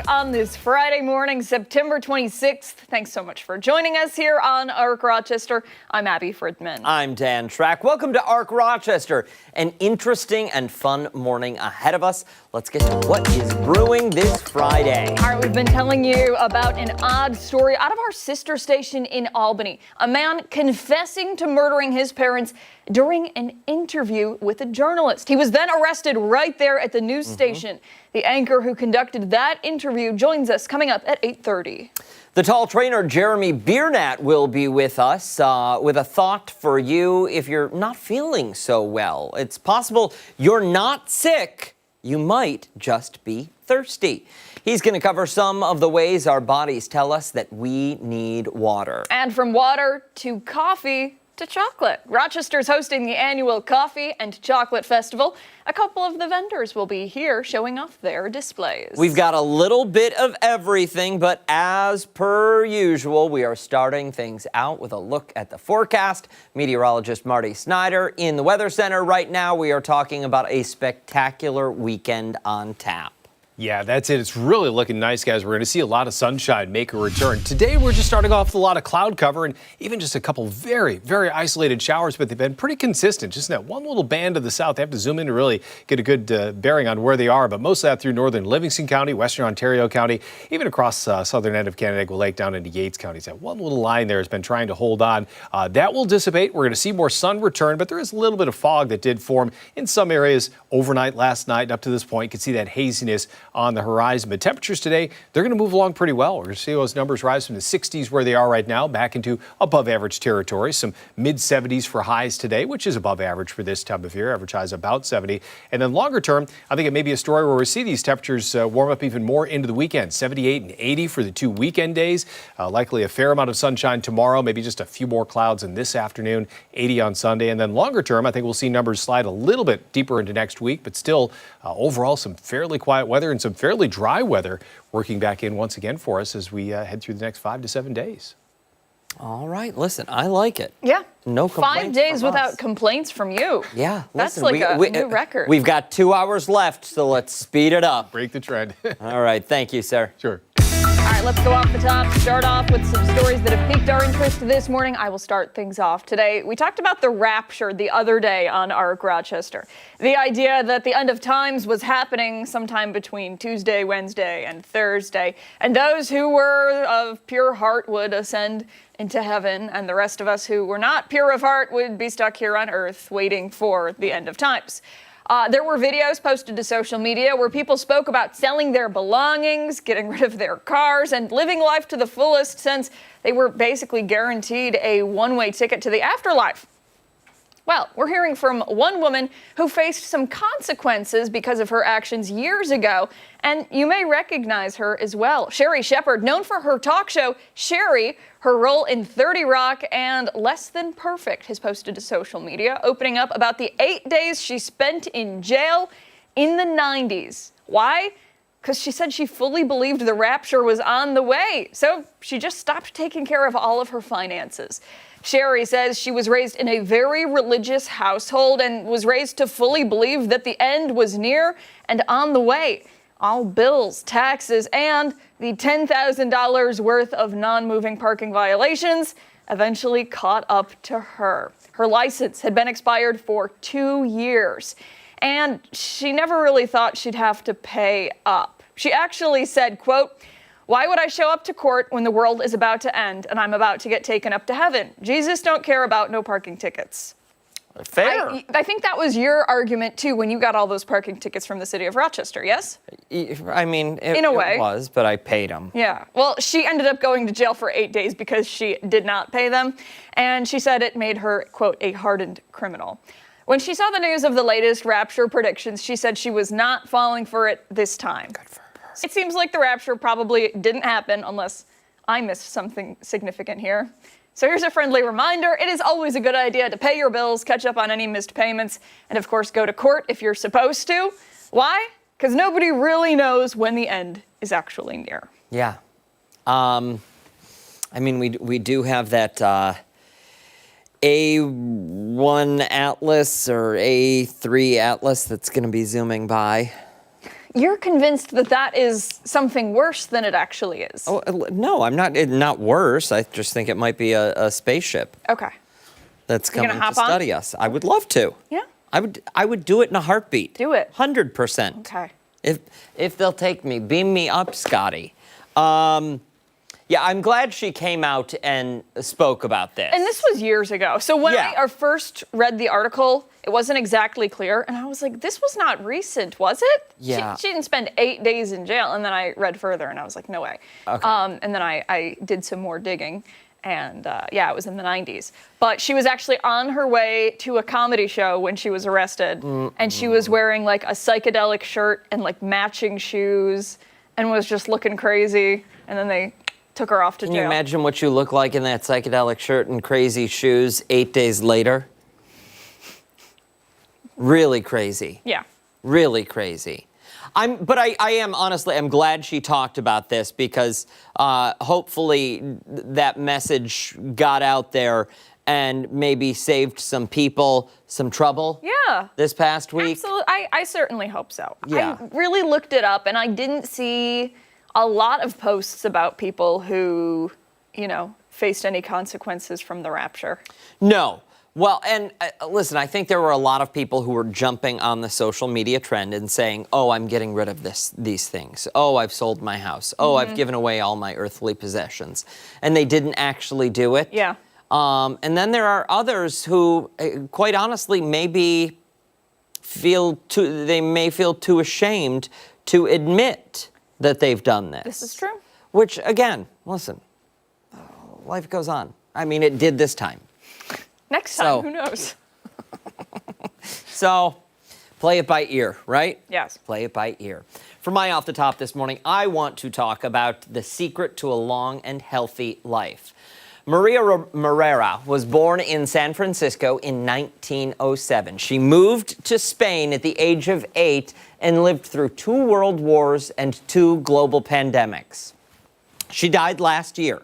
on this Friday morning, September 26th. Thanks so much for joining us here on Arc Rochester. I'm Abby Fridmann. I'm Dan Schrack. Welcome to Arc Rochester. An interesting and fun morning ahead of us. Let's get to what is brewing this Friday. All right, we've been telling you about an odd story out of our sister station in Albany. A man confessing to murdering his parents during an interview with a journalist. He was then arrested right there at the news station. The anchor who conducted that interview joins us coming up at 8:30. The tall trainer Jeremy Biernat will be with us with a thought for you if you're not feeling so well. It's possible you're not sick. You might just be thirsty. He's going to cover some of the ways our bodies tell us that we need water. And from water to coffee to chocolate. Rochester's hosting the annual Coffee and Chocolate Festival. A couple of the vendors will be here showing off their displays. We've got a little bit of everything, but as per usual, we are starting things out with a look at the forecast. Meteorologist Marty Snyder in the Weather Center. Right now, we are talking about a spectacular weekend on tap. Yeah, that's it. It's really looking nice, guys. We're going to see a lot of sunshine make a return. Today, we're just starting off with a lot of cloud cover and even just a couple very, very isolated showers, but they've been pretty consistent. Just in that one little band to the south. They have to zoom in to really get a good bearing on where they are, but most of that through northern Livingston County, western Ontario County, even across southern end of Canandaigua Lake down into Yates County. That one little line there has been trying to hold on. That will dissipate. We're going to see more sun return, but there is a little bit of fog that did form in some areas overnight last night. And up to this point, you can see that haziness on the horizon. But temperatures today, they're going to move along pretty well. We're going to see those numbers rise from the 60s where they are right now back into above average territory. Some mid 70s for highs today, which is above average for this time of year. Average highs about 70. And then longer term, I think it may be a story where we see these temperatures warm up even more into the weekend. 78 and 80 for the 2 weekend days. Likely a fair amount of sunshine tomorrow, maybe just a few more clouds in this afternoon. 80 on Sunday. And then longer term, I think we'll see numbers slide a little bit deeper into next week, but still overall some fairly quiet weather and some fairly dry weather working back in once again for us as we head through the next 5 to 7 days. All right, listen, I like it. Yeah. No complaints. 5 days from without us. complaints from you. Yeah. That's listen, like a new record. We've got 2 hours left, so let's speed it up. Break the trend. All right, thank you, sir. Sure. All right, let's go off the top. Start off with some stories that have piqued our interest this morning. I will start things off today. We talked about the Rapture the other day on Arc Rochester. The idea that the end of times was happening sometime between Tuesday, Wednesday, and Thursday. And those who were of pure heart would ascend into heaven, and the rest of us who were not pure of heart would be stuck here on earth waiting for the end of times. There were videos posted to social media where people spoke about selling their belongings, getting rid of their cars, and living life to the fullest since they were basically guaranteed a one-way ticket to the afterlife. Well, we're hearing from one woman who faced some consequences because of her actions years ago, and you may recognize her as well. Sherry Shepherd, known for her talk show, Sherry, her role in 30 Rock and Less Than Perfect, has posted to social media, opening up about the 8 days she spent in jail in the 90s. Why? Because she said she fully believed the rapture was on the way, so she just stopped taking care of all of her finances. Sherry says she was raised in a very religious household and was raised to fully believe that the end was near and on the way. All bills, taxes, and the $10,000 worth of non-moving parking violations eventually caught up to her. Her license had been expired for 2 years, and she never really thought she'd have to pay up. She actually said, quote, "Why would I show up to court when the world is about to end and I'm about to get taken up to heaven? Jesus don't care about no parking tickets." Fair. I think that was your argument, too, when you got all those parking tickets from the city of Rochester, yes? I mean, in a way. It was, but I paid them. Yeah. Well, she ended up going to jail for 8 days because she did not pay them. And she said it made her, quote, a hardened criminal. When she saw the news of the latest Rapture predictions, she said she was not falling for it this time. Good for her. It seems like the Rapture probably didn't happen unless I missed something significant here. So here's a friendly reminder. It is always a good idea to pay your bills, catch up on any missed payments, and of course go to court if you're supposed to. Why? Because nobody really knows when the end is actually near. Yeah. I mean, we do have that A1 Atlas or A3 Atlas that's going to be zooming by. You're convinced that that is something worse than it actually is. Oh, no, I'm not. Not worse. I just think it might be a spaceship Okay. that's gonna coming to hop on? study us. I would love to. Yeah. I would do it in a heartbeat. Do it. 100%. Okay. If they'll take me, beam me up, Scotty. Yeah, I'm glad she came out and spoke about this. And this was years ago. So when I first read the article, it wasn't exactly clear. And I was like, this was not recent, was it? Yeah. She didn't spend 8 days in jail. And then I read further and I was like, no way. Okay. And then I did some more digging. And yeah, it was in the 90s. But she was actually on her way to a comedy show when she was arrested. And she was wearing like a psychedelic shirt and like matching shoes and was just looking crazy. And then they took her off to jail. Can you imagine what you look like in that psychedelic shirt and crazy shoes 8 days later? Really crazy. Yeah. Really crazy. But I am honestly, I'm glad she talked about this because hopefully that message got out there and maybe saved some people some trouble. Yeah. This past week. Absolutely. I certainly hope so. Yeah. I really looked it up and I didn't see a lot of posts about people who, faced any consequences from the Rapture. No. Well, and listen, I think there were a lot of people who were jumping on the social media trend and saying, oh, I'm getting rid of these things. Oh, I've sold my house. Oh, I've given away all my earthly possessions. And they didn't actually do it. Yeah. And then there are others who, quite honestly, maybe feel too ashamed to admit that they've done this. This is true. Which, again, listen, life goes on. I mean, it did this time. Next time, who knows? So, play it by ear, right? Yes. Play it by ear. For my Off the Top this morning, I want to talk about the secret to a long and healthy life. Maria Morera was born in San Francisco in 1907. She moved to Spain at the age of 8 and lived through 2 world wars and 2 global pandemics. She died last year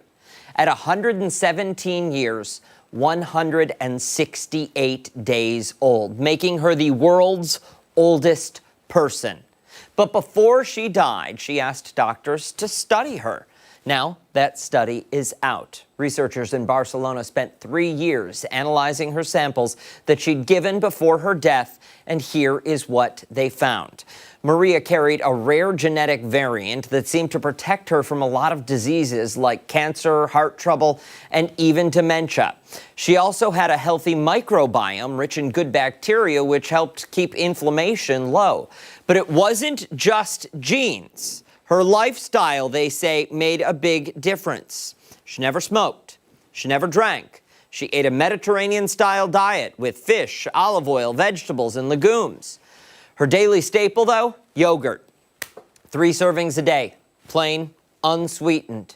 at 117 years, 168 days old, making her the world's oldest person. But before she died, she asked doctors to study her. Now, that study is out. Researchers in Barcelona spent 3 years analyzing her samples that she'd given before her death, and here is what they found. Maria carried a rare genetic variant that seemed to protect her from a lot of diseases like cancer, heart trouble, and even dementia. She also had a healthy microbiome rich in good bacteria, which helped keep inflammation low. But it wasn't just genes. Her lifestyle, they say, made a big difference. She never smoked. She never drank. She ate a Mediterranean-style diet with fish, olive oil, vegetables, and legumes. Her daily staple, though, yogurt. 3 servings a day, plain, unsweetened.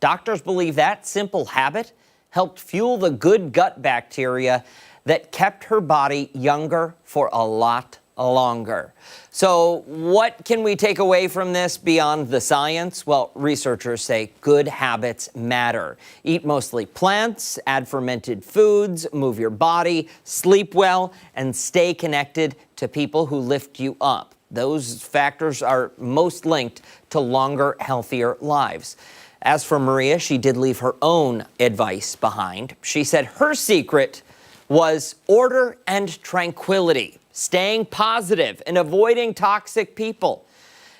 Doctors believe that simple habit helped fuel the good gut bacteria that kept her body younger for a lot longer. So what can we take away from this beyond the science? Well, researchers say good habits matter. Eat mostly plants, add fermented foods, move your body, sleep well, and stay connected to people who lift you up. Those factors are most linked to longer, healthier lives. As for Maria, she did leave her own advice behind. She said her secret was order and tranquility, staying positive and avoiding toxic people.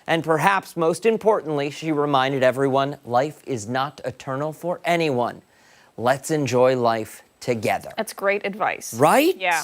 And perhaps most importantly, she reminded everyone life is not eternal for anyone. Let's enjoy life together. That's great advice. Right? Yeah.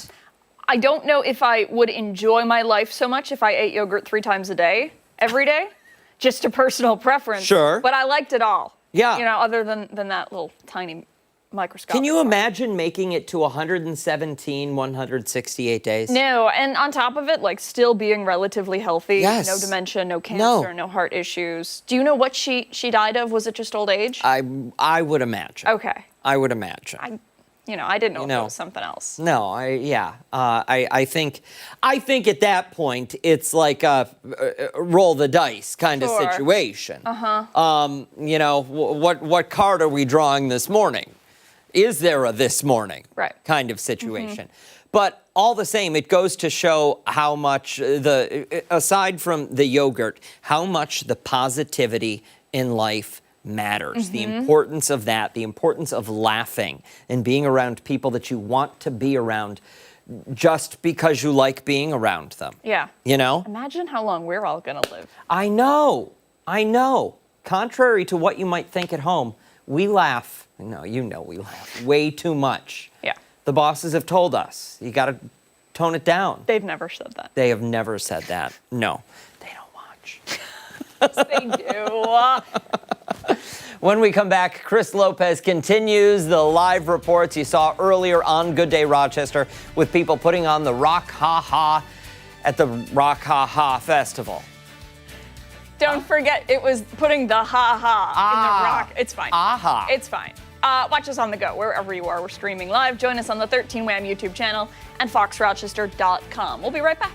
I don't know if I would enjoy my life so much if I ate yogurt 3 times a day, every day. Just a personal preference. Sure. But I liked it all. Yeah. Other than that little tiny microscopic. Can you imagine making it to 117, 168 days? No, and on top of it, still being relatively healthy. Yes. No dementia, no cancer, no heart issues. Do you know what she died of? Was it just old age? I would imagine. Okay. I would imagine. I didn't know if it was something else. No, I think at that point it's like a roll the dice kind of situation. What card are we drawing this morning? Is there a this morning? Right. Kind of situation. But all the same, it goes to show how much aside from the yogurt, how much the positivity in life matters. The importance of that, the importance of laughing and being around people that you want to be around just because you like being around them. Yeah. You know? Imagine how long we're all going to live. I know. Contrary to what you might think at home, we laugh. No, you know we laugh way too much. Yeah. The bosses have told us, you got to tone it down. They've never said that. They have never said that. No, they don't watch. Yes, they do. When we come back, Chris Lopez continues the live reports you saw earlier on Good Day Rochester with people putting on the RocHaHa at the RocHaHa Festival. Don't forget, it was putting the ha-ha in the rock. It's fine. Aha. It's fine. Watch us on the go, wherever you are. We're streaming live. Join us on the 13 Wham YouTube channel and foxrochester.com. We'll be right back.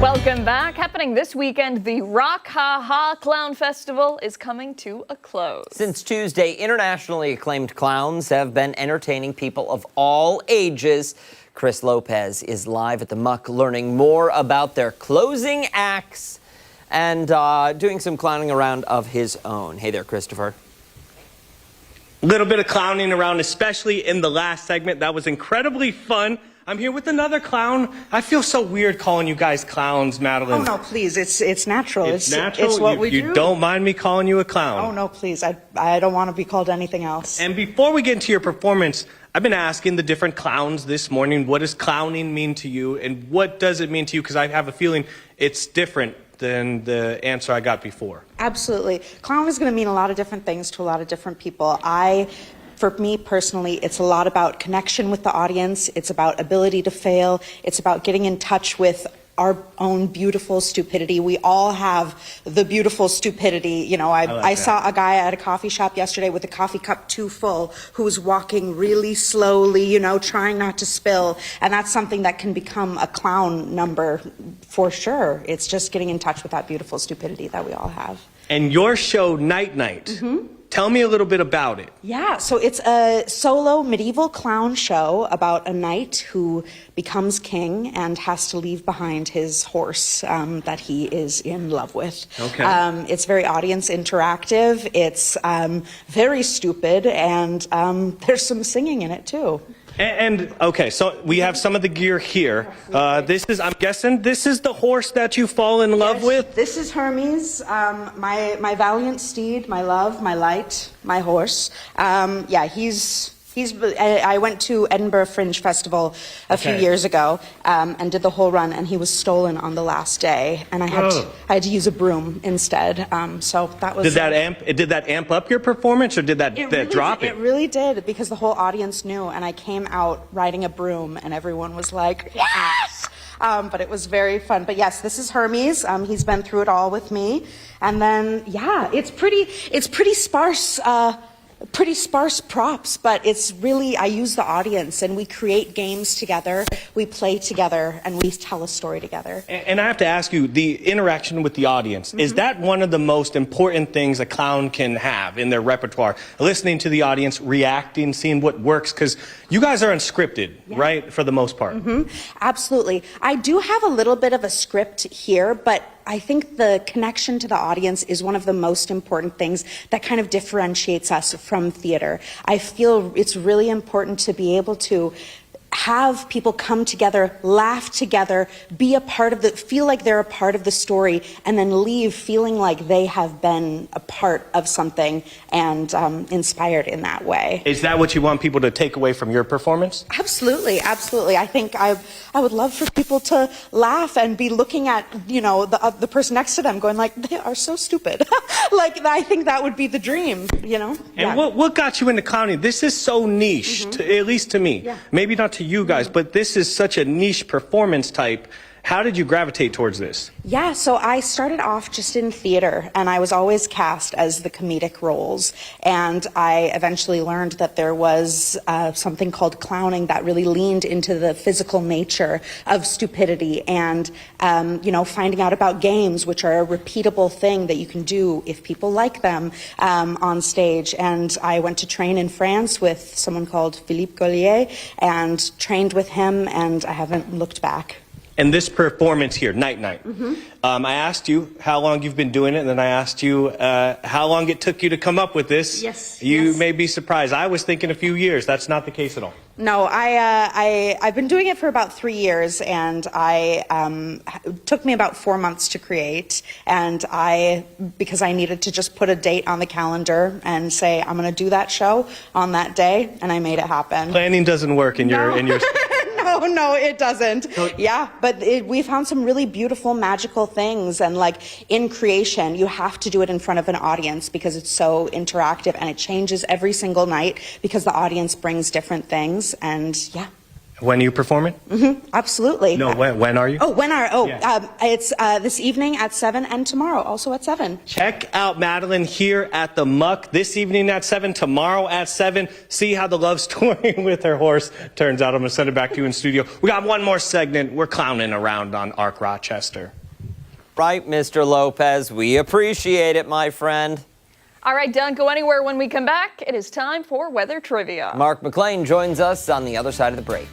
Welcome back. Happening this weekend, the RocHaHa Clown Festival is coming to a close. Since Tuesday, internationally acclaimed clowns have been entertaining people of all ages. Chris Lopez is live at the Muck learning more about their closing acts and doing some clowning around of his own. Hey there, Christopher. A little bit of clowning around, especially in the last segment. That was incredibly fun. I'm here with another clown. I feel so weird calling you guys clowns, Madeline. Oh, no, please. It's natural. It's natural? It's what we do. You don't mind me calling you a clown? Oh, no, please. I don't want to be called anything else. And before we get into your performance, I've been asking the different clowns this morning, what does clowning mean to you, and what does it mean to you? Because I have a feeling it's different than the answer I got before. Absolutely. Clown is going to mean a lot of different things to a lot of different people. For me personally, it's a lot about connection with the audience. It's about ability to fail. It's about getting in touch with our own beautiful stupidity. We all have the beautiful stupidity. You know, I saw a guy at a coffee shop yesterday with a coffee cup too full who was walking really slowly, you know, trying not to spill. And that's something that can become a clown number for sure. It's just getting in touch with that beautiful stupidity that we all have. And your show, Night Night, Tell me a little bit about it. Yeah, so it's a solo medieval clown show about a knight who becomes king and has to leave behind his horse that he is in love with. Okay. It's very audience interactive. It's very stupid, and there's some singing in it too. And okay, so we have some of the gear here. This is, I'm guessing, this is the horse that you fall in love with? This is Hermes, my valiant steed, my love, my light, my horse. Yeah, I went to Edinburgh Fringe Festival a few years ago and did the whole run, and he was stolen on the last day, and I had to use a broom instead. So that was. Did that amp up your performance, or did that drop it? It really did, because the whole audience knew, and I came out riding a broom, and everyone was like, yes! But it was very fun. But yes, this is Hermes. He's been through it all with me, and then yeah, it's pretty sparse. Pretty sparse props, but it's really, I use the audience, and we create games together, we play together, and we tell a story together. And I have to ask you, the interaction with the audience, is that one of the most important things a clown can have in their repertoire? Listening to the audience, reacting, seeing what works, because you guys are unscripted, right, for the most part? Absolutely. I do have a little bit of a script here, but I think the connection to the audience is one of the most important things that kind of differentiates us from theater. I feel it's really important to be able to have people come together, laugh together, be a part of feel like they're a part of the story, and then leave feeling like they have been a part of something and inspired in that way. Is that what you want people to take away from your performance? Absolutely, absolutely. I think I would love for people to laugh and be looking at, the person next to them going like, they are so stupid. Like, I think that would be the dream, And what got you into clowning? This is so niche, at least to me. Yeah. Maybe not to you guys, but this is such a niche performance type. How did you gravitate towards this? Yeah, so I started off just in theater, and I was always cast as the comedic roles. And I eventually learned that there was something called clowning that really leaned into the physical nature of stupidity and, finding out about games, which are a repeatable thing that you can do if people like them on stage. And I went to train in France with someone called Philippe Gaulier and trained with him, and I haven't looked back. And this performance here, Night Night, I asked you how long you've been doing it, and then I asked you how long it took you to come up with this. Yes. You may be surprised. I was thinking a few years. That's not the case at all. No, I've been doing it for about 3 years, and it took me about 4 months to create, and because I needed to just put a date on the calendar and say I'm going to do that show on that day, and I made it happen. Planning doesn't work in your No, it doesn't. Yeah, but we found some really beautiful, magical things, and in creation, you have to do it in front of an audience because it's so interactive, and it changes every single night because the audience brings different things, and yeah. When are you performing? Absolutely. No, when are you? It's this evening at 7 and tomorrow also at 7. Check out Madeline here at the Muck this evening at 7, tomorrow at 7. See how the love story with her horse turns out. I'm going to send it back to you in studio. We got one more segment. We're clowning around on Arc Rochester. Right, Mr. Lopez. We appreciate it, my friend. All right, don't go anywhere. When we come back, it is time for weather trivia. Mark McLean joins us on the other side of the break.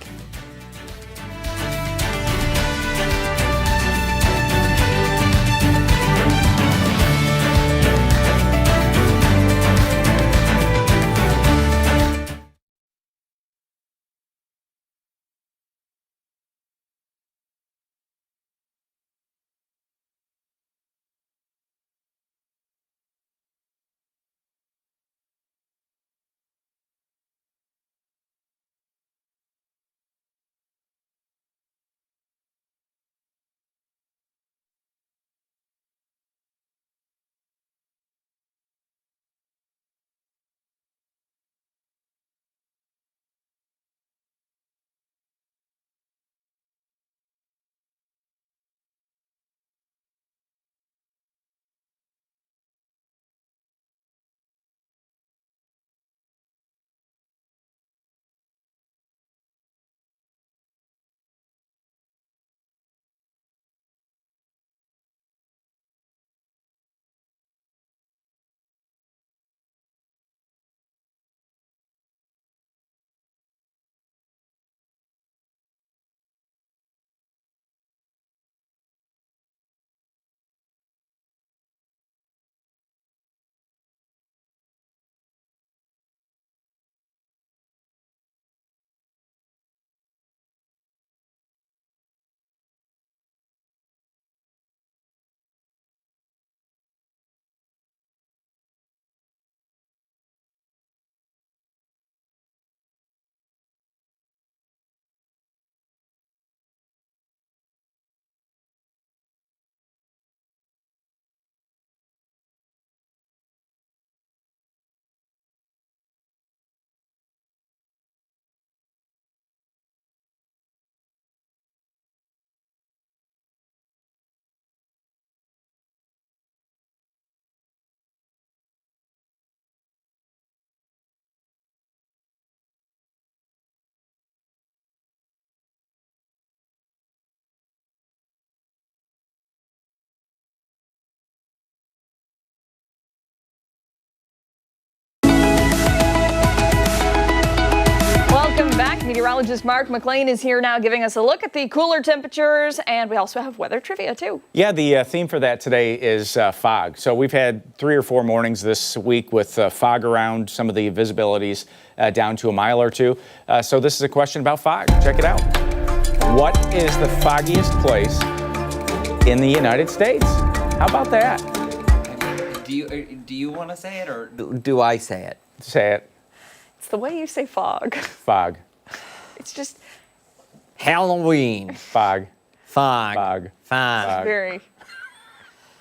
meteorologist Mark McLean is here now giving us a look at the cooler temperatures, and we also have weather trivia too. Yeah, the theme for that today is fog. So we've had 3 or 4 mornings this week with fog around, some of the visibilities down to a mile or two. So this is a question about fog. Check it out. What is the foggiest place in the United States? How about that? Do you want to say it, or do I say it? Say it. It's the way you say fog. Fog. It's just Halloween. Fog. Fog. Fog. Fog. very.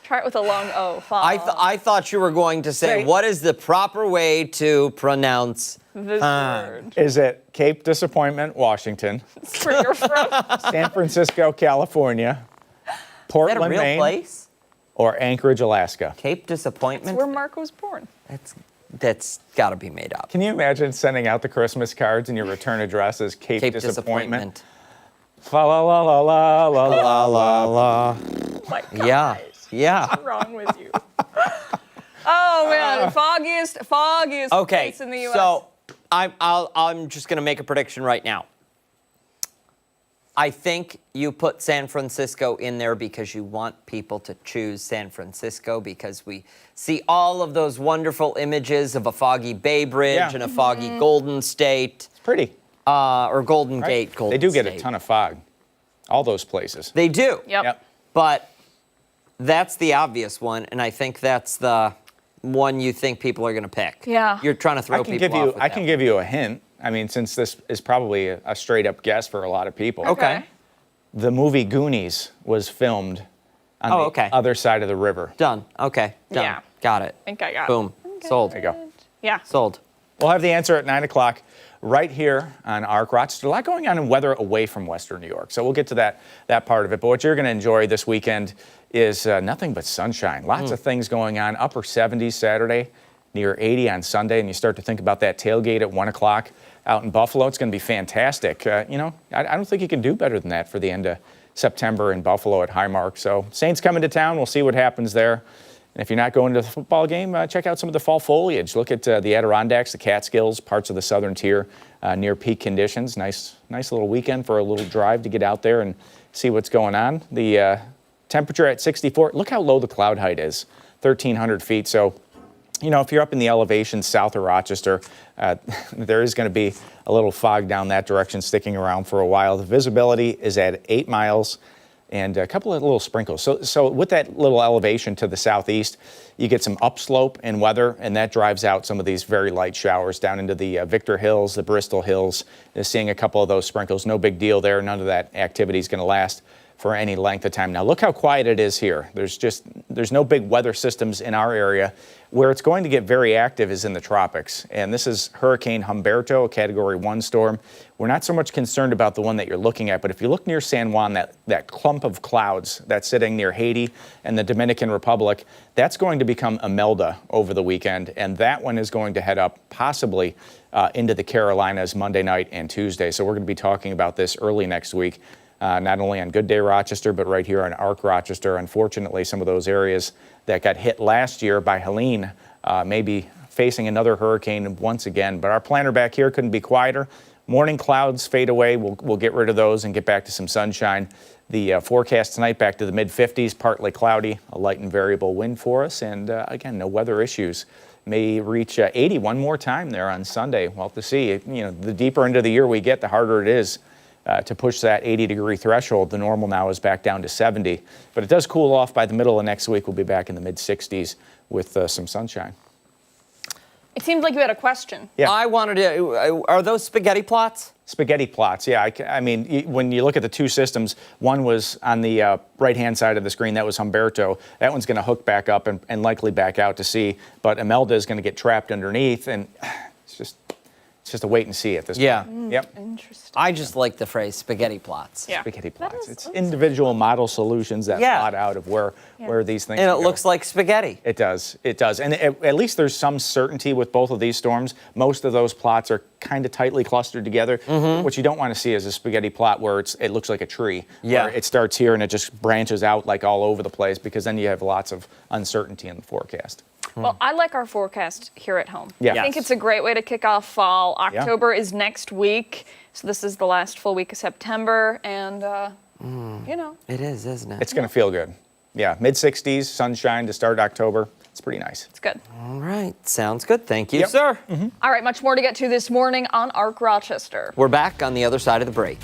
Try it with a long O. Fog. I thought you were going to say, what is the proper way to pronounce This fog? word. Is it Cape Disappointment, Washington, That's where you're from. San Francisco, California, Is that Portland, a real Maine, place? or Anchorage, Alaska? Cape Disappointment? Where Mark was born. That's got to be made up. Can you imagine sending out the Christmas cards and your return address is Cape Disappointment? Fa la la la la la la la la. Oh my God. Yeah. What's wrong with you? Oh man, foggiest Okay, place in the U.S. so I'm just going to make a prediction right now. I think you put San Francisco in there because you want people to choose San Francisco, because we see all of those wonderful images of a foggy Bay Bridge and a foggy Golden State. It's pretty. Or Golden Gate. Golden They do get a State. ton of fog. All those places. They do. Yep. But that's the obvious one, and I think that's the one you think people are going to pick. Yeah. You're trying to throw people off with I can give you a hint. I mean, since this is probably a straight up guess for a lot of people. Okay. The movie Goonies was filmed on the other side of the river. Done. Okay. Done. Yeah. Got it. I think I got it. Boom. Sold. There you go. Yeah. Sold. We'll have the answer at 9 o'clock right here on ARC Rochester. A lot going on in weather away from Western New York. So we'll get to that part of it. But what you're going to enjoy this weekend is nothing but sunshine. Lots of things going on. Upper 70s Saturday, near 80 on Sunday. And you start to think about that tailgate at 1 o'clock out in Buffalo. It's going to be fantastic. I don't think you can do better than that for the end of September in Buffalo at Highmark. So Saints coming to town. We'll see what happens there. And if you're not going to the football game, check out some of the fall foliage. Look at the Adirondacks, the Catskills, parts of the southern tier near peak conditions. Nice little weekend for a little drive to get out there and see what's going on. The temperature at 64. Look how low the cloud height is, 1,300 feet. So, if you're up in the elevation south of Rochester, there is going to be a little fog down that direction sticking around for a while. The visibility is at 8 miles. And a couple of little sprinkles. So with that little elevation to the southeast, you get some upslope in weather, and that drives out some of these very light showers down into the Victor Hills, the Bristol Hills. Seeing a couple of those sprinkles, no big deal there. None of that activity is going to last for any length of time. Now look how quiet it is here. There's no big weather systems in our area. Where it's going to get very active is in the tropics. And this is Hurricane Humberto, a Category 1 storm. We're not so much concerned about the one that you're looking at, but if you look near San Juan, that clump of clouds that's sitting near Haiti and the Dominican Republic, that's going to become Imelda over the weekend. And that one is going to head up possibly into the Carolinas Monday night and Tuesday. So we're going to be talking about this early next week. Not only on Good Day Rochester, but right here on ARC Rochester. Unfortunately, some of those areas that got hit last year by Helene may be facing another hurricane once again. But our planner back here couldn't be quieter. Morning clouds fade away. We'll get rid of those and get back to some sunshine. The forecast tonight back to the mid-50s, partly cloudy, a light and variable wind for us. And again, no weather issues. May reach 80 one more time there on Sunday. We'll have to see. The deeper into the year we get, the harder it is to push that 80-degree threshold. The normal now is back down to 70. But it does cool off by the middle of next week. We'll be back in the mid-60s with some sunshine. It seemed like you had a question. Yeah. I wanted to, are those spaghetti plots? Spaghetti plots, yeah. I mean, when you look at the two systems, one was on the right-hand side of the screen. That was Humberto. That one's going to hook back up and likely back out to sea. But Imelda is going to get trapped underneath, and it's just a wait and see at this point. Yep. Interesting. I just like the phrase spaghetti plots. Yeah. Spaghetti plots. It's individual model solutions that plot out of where these things And it go. looks like spaghetti. It does. And at least there's some certainty with both of these storms. Most of those plots are kind of tightly clustered together. What you don't want to see is a spaghetti plot where it looks like a tree. Yeah. Where it starts here and it just branches out like all over the place, because then you have lots of uncertainty in the forecast. Well, I like our forecast here at home. Yeah. I think Yes. it's a great way to kick off fall. October is next week. So this is the last full week of September, and, you know. It is, isn't it? It's going to feel good. Yeah, mid-60s, sunshine to start October. It's pretty nice. It's good. All right. Sounds good. Thank you, Yep. sir. All right, much more to get to this morning on ARC Rochester. We're back on the other side of the break.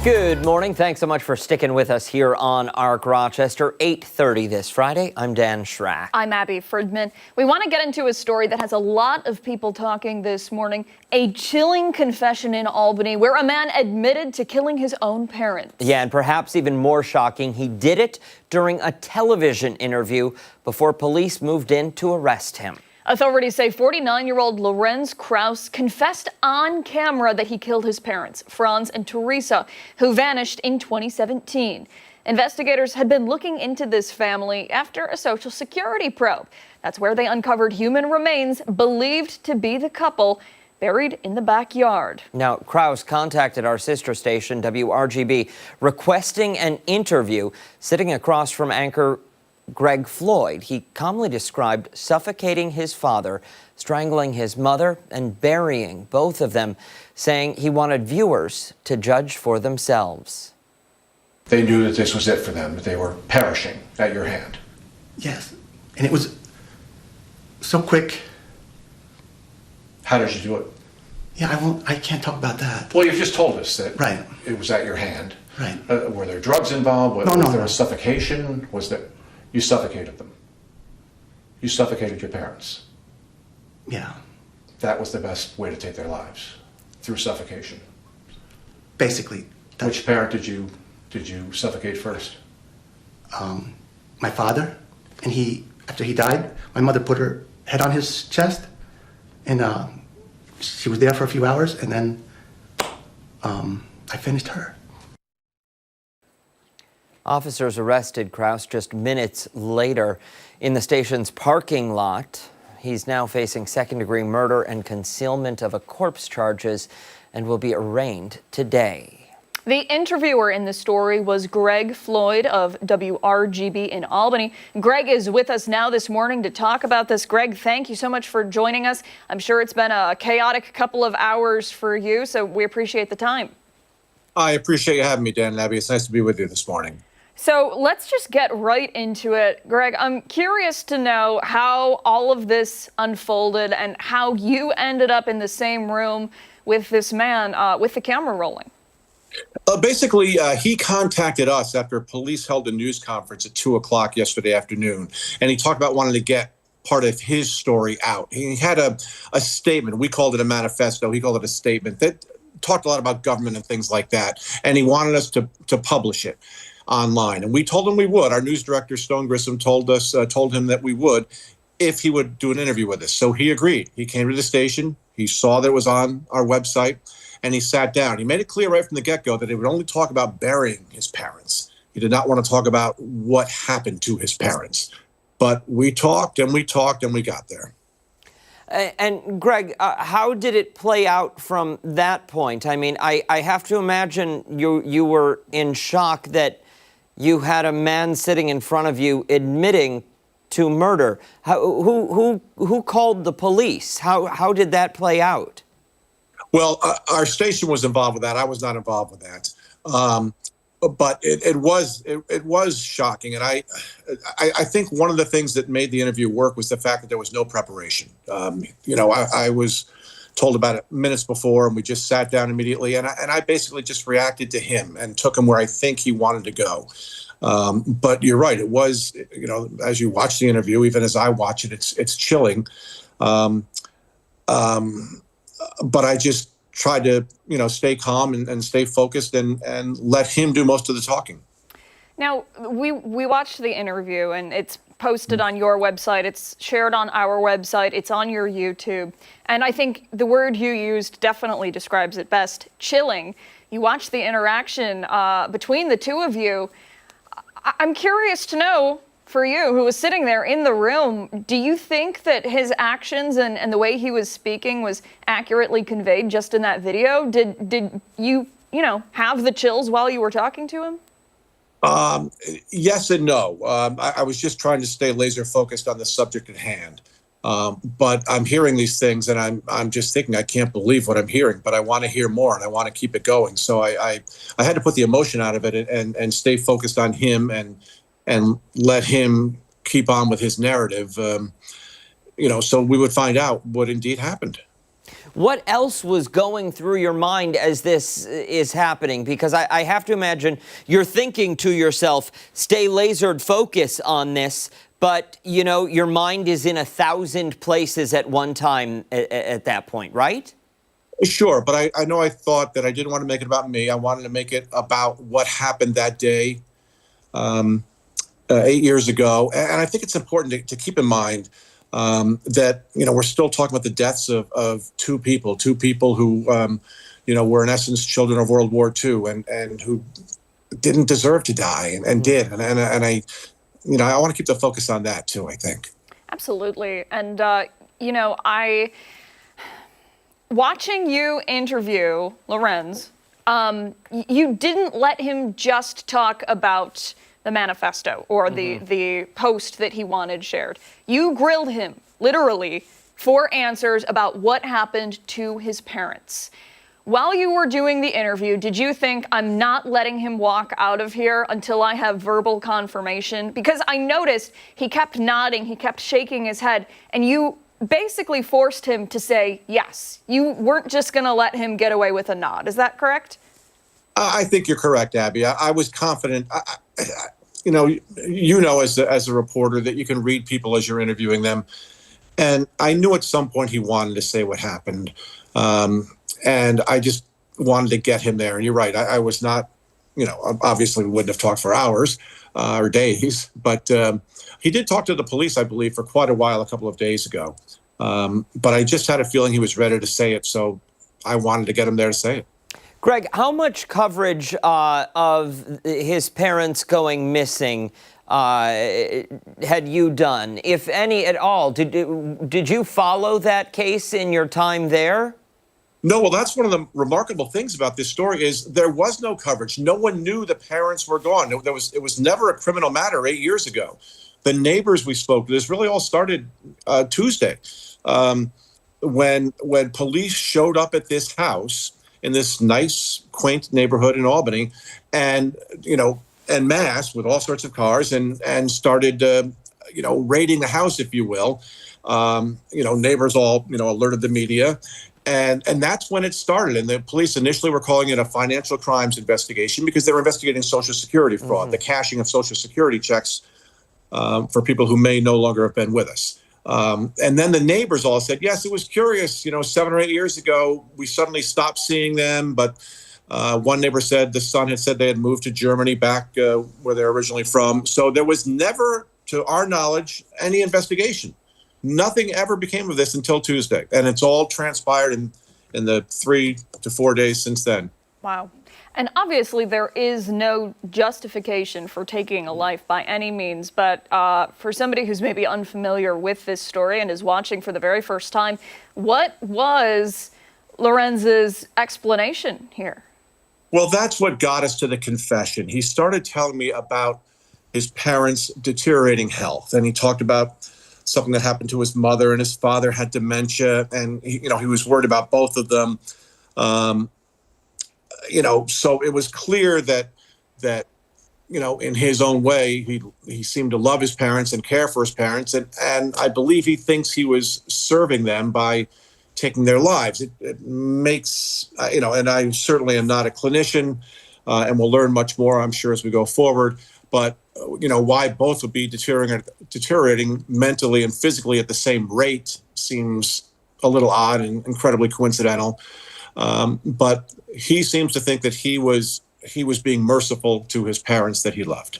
Good morning. Thanks so much for sticking with us here on ARC Rochester, 8:30 this Friday. I'm Dan Schrack. I'm Abby Fridmann. We want to get into a story that has a lot of people talking this morning. A chilling confession in Albany where a man admitted to killing his own parents. Yeah, and perhaps even more shocking, he did it during a television interview before police moved in to arrest him. Authorities say 49-year-old Lorenz Krause confessed on camera that he killed his parents, Franz and Teresa, who vanished in 2017. Investigators had been looking into this family after a Social Security probe. That's where they uncovered human remains believed to be the couple buried in the backyard. Now, Krause contacted our sister station, WRGB, requesting an interview, sitting across from anchor Greg Floyd. He calmly described suffocating his father, strangling his mother, and burying both of them, saying he wanted viewers to judge for themselves. They knew that this was it for them, that they were perishing at your hand. Yes, and it was so quick. How did you do it? Yeah, I can't talk about that. Well, you've just told us that Right. it was at your hand. Right. Were there drugs involved? No, was there no. a suffocation? Was that you suffocated them? You suffocated your parents. Yeah, That was the best way to take their lives, through suffocation. basically. Which parent did you suffocate first? My father, and after he died, my mother put her head on his chest, and she was there for a few hours, and then I finished her. Officers arrested Krause just minutes later in the station's parking lot. He's now facing second-degree murder and concealment of a corpse charges and will be arraigned today. The interviewer in the story was Greg Floyd of WRGB in Albany. Greg is with us now this morning to talk about this. Greg, thank you so much for joining us. I'm sure it's been a chaotic couple of hours for you, so we appreciate the time. I appreciate you having me, Dan and Abby. It's nice to be with you this morning. So let's just get right into it. Greg, I'm curious to know how all of this unfolded and how you ended up in the same room with this man with the camera rolling. Basically, he contacted us after police held a news conference at 2 o'clock yesterday afternoon, and he talked about wanting to get part of his story out. He had a statement. We called it a manifesto. He called it a statement that talked a lot about government and things like that, and he wanted us to publish it online. And we told him we would. Our news director, Stone Grissom, told him that we would if he would do an interview with us. So he agreed. He came to the station. He saw that it was on our website. And he sat down. He made it clear right from the get-go that he would only talk about burying his parents. He did not want to talk about what happened to his parents. But we talked and we talked and we got there. And Greg, how did it play out from that point? I mean, I have to imagine you were in shock that you had a man sitting in front of you admitting to murder. Who called the police? How did that play out? Well, our station was involved with that. I was not involved with that. But it was shocking. And I think one of the things that made the interview work was the fact that there was no preparation. I was told about it minutes before, and we just sat down immediately. And I basically just reacted to him and took him where I think he wanted to go. But you're right. It was, as you watch the interview, even as I watch it, it's chilling. But I just tried to, stay calm and stay focused and let him do most of the talking. Now, we watched the interview, and it's posted on your website. It's shared on our website. It's on your YouTube. And I think the word you used definitely describes it best, chilling. You watched the interaction between the two of you. I'm curious to know, for you, who was sitting there in the room, do you think that his actions and the way he was speaking was accurately conveyed just in that video? Did you have the chills while you were talking to him? Yes and no. I was just trying to stay laser focused on the subject at hand. But I'm hearing these things, and I'm just thinking, I can't believe what I'm hearing, but I want to hear more, and I want to keep it going. So I had to put the emotion out of it and stay focused on him and let him keep on with his narrative, so we would find out what indeed happened. What else was going through your mind as this is happening? Because I have to imagine you're thinking to yourself, stay lasered focus on this, but, your mind is in 1,000 places at one time at that point, right? Sure, but I know I thought that I didn't want to make it about me. I wanted to make it about what happened that day. 8 years ago. And I think it's important to keep in mind that, we're still talking about the deaths of two people who, were in essence children of World War II and who didn't deserve to die and did. And I want to keep the focus on that too, I think. Absolutely. And, watching you interview Lorenz, you didn't let him just talk about the manifesto or the post that he wanted shared. You grilled him, literally, for answers about what happened to his parents. While you were doing the interview, did you think, I'm not letting him walk out of here until I have verbal confirmation? Because I noticed he kept nodding, he kept shaking his head, and you basically forced him to say yes. You weren't just going to let him get away with a nod. Is that correct? I think you're correct, Abby. I was confident. As a reporter that you can read people as you're interviewing them. And I knew at some point he wanted to say what happened. And I just wanted to get him there. And you're right. I was not, obviously we wouldn't have talked for hours or days, but he did talk to the police, I believe, for quite a while, a couple of days ago. But I just had a feeling he was ready to say it. So I wanted to get him there to say it. Greg, how much coverage of his parents going missing had you done, if any at all? Did you follow that case in your time there? No, well, that's one of the remarkable things about this story is there was no coverage. No one knew the parents were gone. It was never a criminal matter 8 years ago. The neighbors we spoke to, this really all started Tuesday, when police showed up at this house in this nice, quaint neighborhood in Albany, and en masse with all sorts of cars, and started raiding the house, if you will. Neighbors all alerted the media. And that's when it started. And the police initially were calling it a financial crimes investigation because they were investigating Social Security fraud, the cashing of Social Security checks for people who may no longer have been with us. And then the neighbors all said, yes, it was curious. 7 or 8 years ago, we suddenly stopped seeing them. But one neighbor said the son had said they had moved to Germany, back where they're originally from. So there was never, to our knowledge, any investigation. Nothing ever became of this until Tuesday, and it's all transpired in the 3 to 4 days since then. Wow. And obviously there is no justification for taking a life by any means, but for somebody who's maybe unfamiliar with this story and is watching for the very first time, what was Lorenz's explanation here? Well, that's what got us to the confession. He started telling me about his parents' deteriorating health, and he talked about something that happened to his mother, and his father had dementia, and he was worried about both of them. So it was clear that in his own way, he seemed to love his parents and care for his parents, and I believe he thinks he was serving them by taking their lives. It makes and I certainly am not a clinician, and we'll learn much more, I'm sure, as we go forward. But why both would be deteriorating mentally and physically at the same rate seems a little odd and incredibly coincidental. But he seems to think that he was being merciful to his parents that he loved.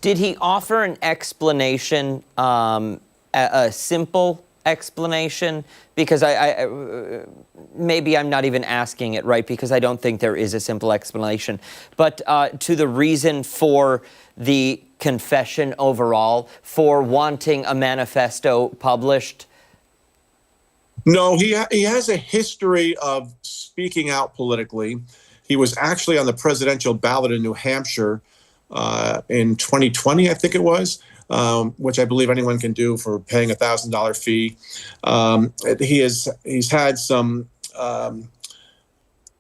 Did he offer an explanation, a simple explanation? Because I maybe I'm not even asking it right, because I don't think there is a simple explanation. But to the reason for the confession overall, for wanting a manifesto published? No, he has a history of speaking out politically. He was actually on the presidential ballot in New Hampshire in 2020, I think it was, which I believe anyone can do for paying a $1,000 fee. He's had some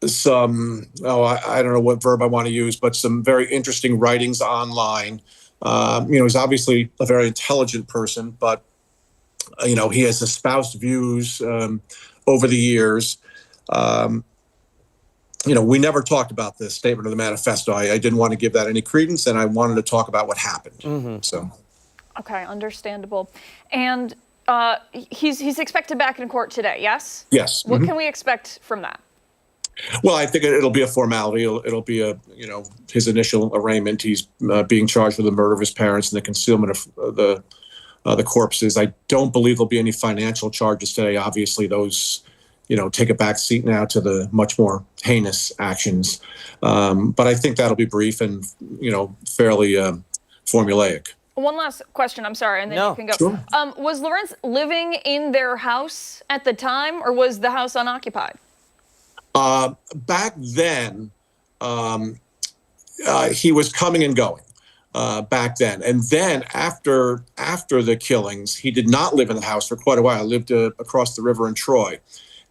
I don't know what verb I want to use, but some very interesting writings online. He's obviously a very intelligent person, but he has espoused views over the years. We never talked about this statement of the manifesto. I didn't want to give that any credence, and I wanted to talk about what happened. So. Okay, understandable. And he's expected back in court today, yes? Yes. What can we expect from that? Well, I think it'll be a formality. It'll be his initial arraignment. He's being charged with the murder of his parents and the concealment of the corpses. I don't believe there'll be any financial charges today. Obviously, those take a back seat now to the much more heinous actions. But I think that'll be brief and fairly formulaic. One last question, I'm sorry, and then you can go. Sure. Was Lorenz living in their house at the time, or was the house unoccupied? Back then, he was coming and going back then. And then after the killings, he did not live in the house for quite a while. He lived across the river in Troy.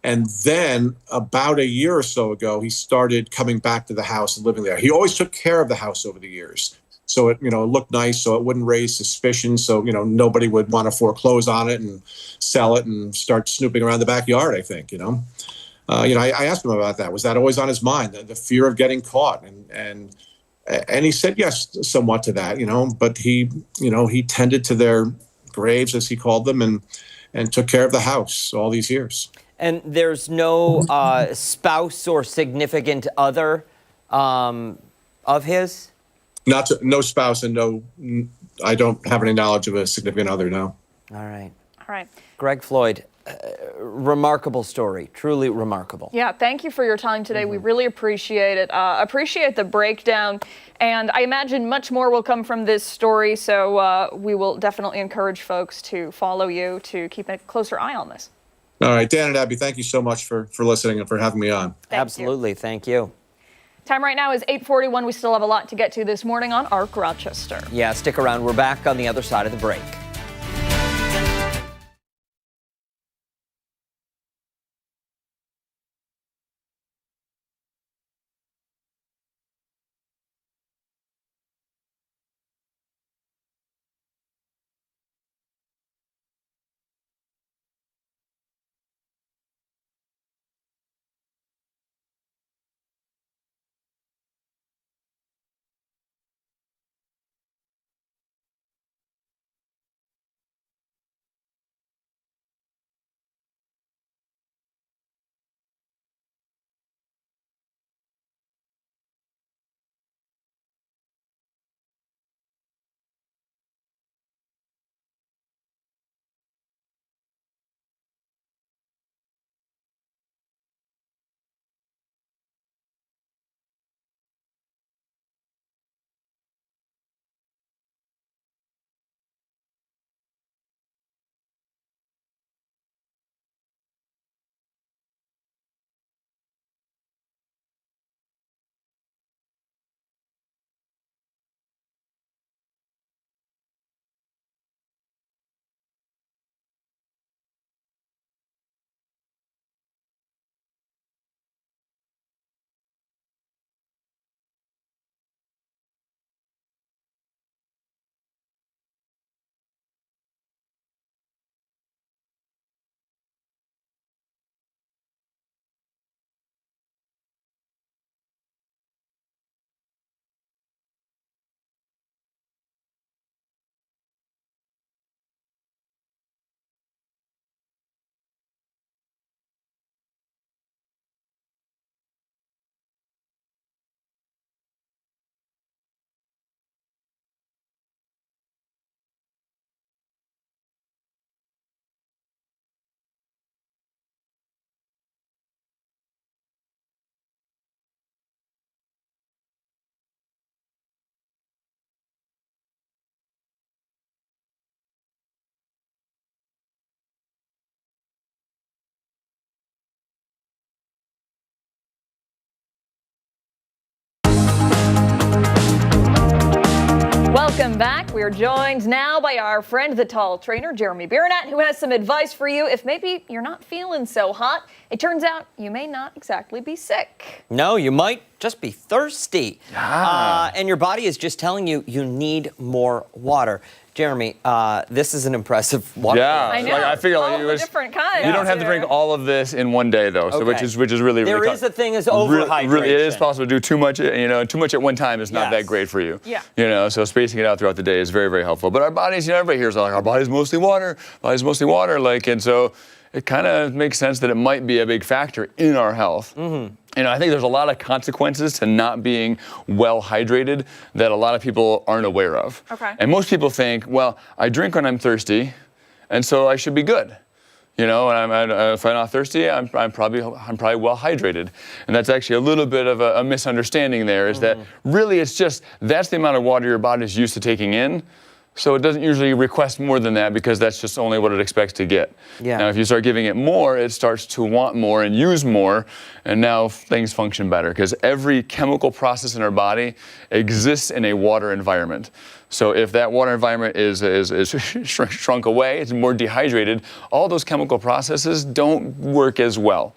And then about a year or so ago, he started coming back to the house and living there. He always took care of the house over the years. So it looked nice, so it wouldn't raise suspicion. So, nobody would want to foreclose on it and sell it and start snooping around the backyard, I think, I asked him about that. Was that always on his mind, the fear of getting caught? And he said yes, somewhat to that, but he tended to their graves, as he called them, and took care of the house all these years. And there's no spouse or significant other of his? No spouse, and no, I don't have any knowledge of a significant other, no. All right. All right. Greg Floyd, remarkable story, truly remarkable. Yeah, thank you for your time today. We really appreciate it. Appreciate the breakdown. And I imagine much more will come from this story, so we will definitely encourage folks to follow you, to keep a closer eye on this. All right, Dan and Abby, thank you so much for listening and for having me on. Absolutely. Thank you. Time right now is 8:41. We still have a lot to get to this morning on ARC Rochester. Yeah, stick around. We're back on the other side of the break. Welcome back. We are joined now by our friend, the tall trainer, Jeremy Biernatt, who has some advice for you if maybe you're not feeling so hot. It turns out you may not exactly be sick. No, you might just be thirsty. And your body is just telling you you need more water. Jeremy, this is an impressive water. Yeah, I know. Like, I feel like all the different kinds. you don't have to drink all of this in one day, though. So Okay. which is really There really is a thing as overhydration. Really, it is possible to do too much. Too much at one time is not Yes. that great for you. Yeah. So spacing it out throughout the day is very, very helpful. But our bodies, everybody hears like our body's mostly water. Body's mostly water. And so it kind of makes sense that it might be a big factor in our health. Mm-hmm. I think there's a lot of consequences to not being well hydrated that a lot of people aren't aware of. Okay. And most people think, well, I drink when I'm thirsty, and so I should be good. And if I'm not thirsty, I'm probably well hydrated. And that's actually a little bit of a misunderstanding there, is that really it's just that's the amount of water your body is used to taking in. So it doesn't usually request more than that because that's just only what it expects to get. Yeah. Now, if you start giving it more, it starts to want more and use more, and now things function better because every chemical process in our body exists in a water environment. So if that water environment is shrunk away, it's more dehydrated, all those chemical processes don't work as well.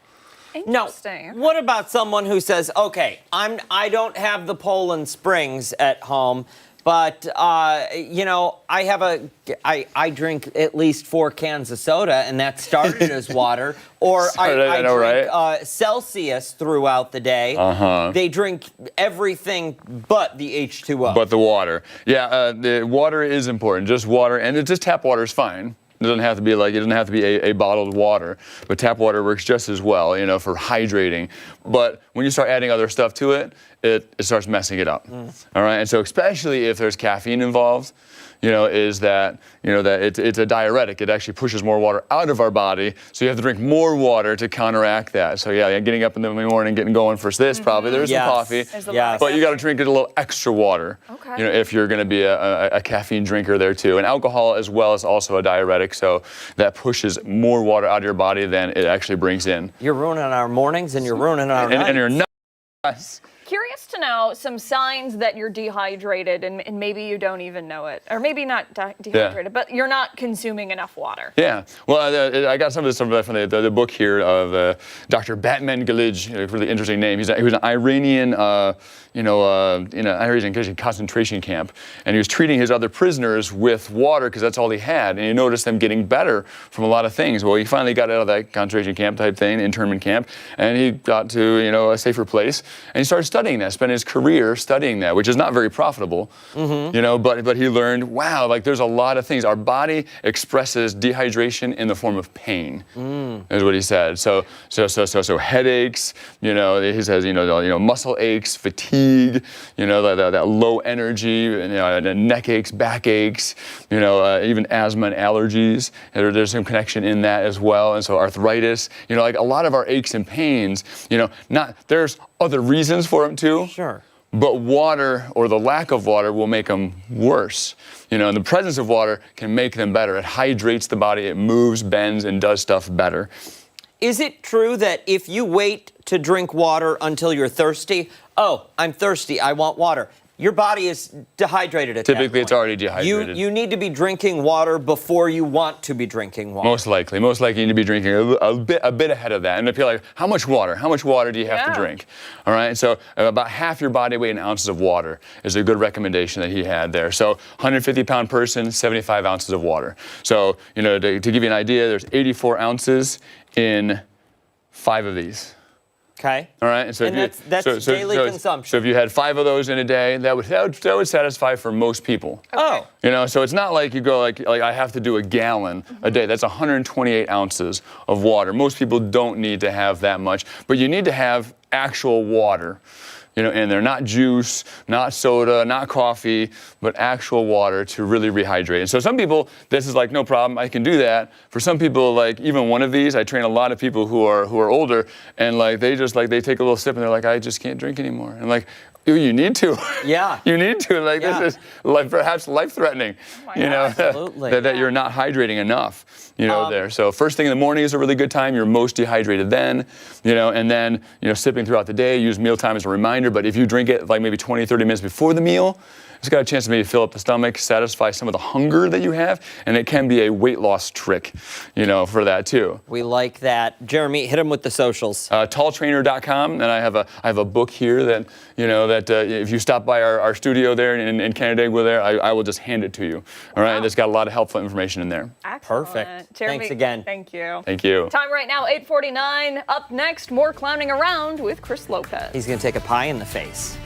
Now, what about someone who says, okay, I don't have the Poland Springs at home, but, I drink at least 4 cans of soda, and that started as water. Or I drink Celsius throughout the day. They drink everything but the H2O. But the water. Yeah, the water is important. Just water, and just tap water is fine. It doesn't have to be a bottled water, but tap water works just as well, for hydrating. But when you start adding other stuff to it, it starts messing it up. All right, and so especially if there's caffeine involved, is that it's a diuretic. It actually pushes more water out of our body, so you have to drink more water to counteract that. So yeah, getting up in the morning, getting going for this, probably there's some coffee, but you got to drink it a little extra water. Okay. If you're going to be a caffeine drinker there too, and alcohol as well is also a diuretic, so that pushes more water out of your body than it actually brings in. You're ruining our mornings and you're ruining our nights. And you're not. Curious to know some signs that you're dehydrated, and maybe you don't even know it, or maybe not dehydrated, but you're not consuming enough water. Yeah, well, I got some of this from the book here of Dr. Batman Gilij, a really interesting name. He was an Iranian, in an Iranian concentration camp, and he was treating his other prisoners with water because that's all he had, and he noticed them getting better from a lot of things. Well, he finally got out of that concentration camp type thing, internment camp, and he got to a safer place, and he started studying that, spent his career studying that, which is not very profitable, but he learned, wow, like there's a lot of things. Our body expresses dehydration in the form of pain, is what he said. So headaches, he says, muscle aches, fatigue, that low energy, neck aches, back aches, even asthma and allergies. There's some connection in that as well. And so arthritis, like a lot of our aches and pains, there's other reasons for them too. Sure. But water or the lack of water will make them worse. And the presence of water can make them better. It hydrates the body, it moves, bends, and does stuff better. Is it true that if you wait to drink water until you're thirsty, oh, I'm thirsty, I want water, your body is dehydrated at that Typically, it's point? already dehydrated. You need to be drinking water before you want to be drinking water. Most likely you need to be drinking a bit ahead of that. And if you're like, how much water do you have to drink? All right, so about half your body weight in ounces of water is a good recommendation that he had there. So 150-pound person, 75 ounces of water. So, to give you an idea, there's 84 ounces in 5 of these. Okay. All right. And so that's daily consumption. So if you had 5 of those in a day, that would satisfy for most people. Okay. Oh. So it's not like you go like I have to do a gallon a day. That's 128 ounces of water. Most people don't need to have that much, but you need to have actual water. And they're not juice, not soda, not coffee, but actual water to really rehydrate. And so some people, this is like, no problem, I can do that. For some people, like even one of these, I train a lot of people who are older, and like they take a little sip and they're like, I just can't drink anymore. And like, you need to. Yeah. You need to. Like this is perhaps life-threatening. Absolutely. that you're not hydrating enough. There. So first thing in the morning is a really good time. You're most dehydrated then. And then sipping throughout the day. Use mealtime as a reminder. But if you drink it like maybe 20, 30 minutes before the meal, it's got a chance to maybe fill up the stomach, satisfy some of the hunger that you have, and it can be a weight loss trick, for that too. We like that. Jeremy, hit him with the socials. Talltrainer.com, and I have a book here that if you stop by our studio there in Canandaigua there, I will just hand it to you. All right, It's got a lot of helpful information in there. Excellent. Perfect. Jeremy, Thanks again. Thank you. Thank you. Time right now, 8:49. Up next, more clowning around with Chris Lopez. He's going to take a pie in the face.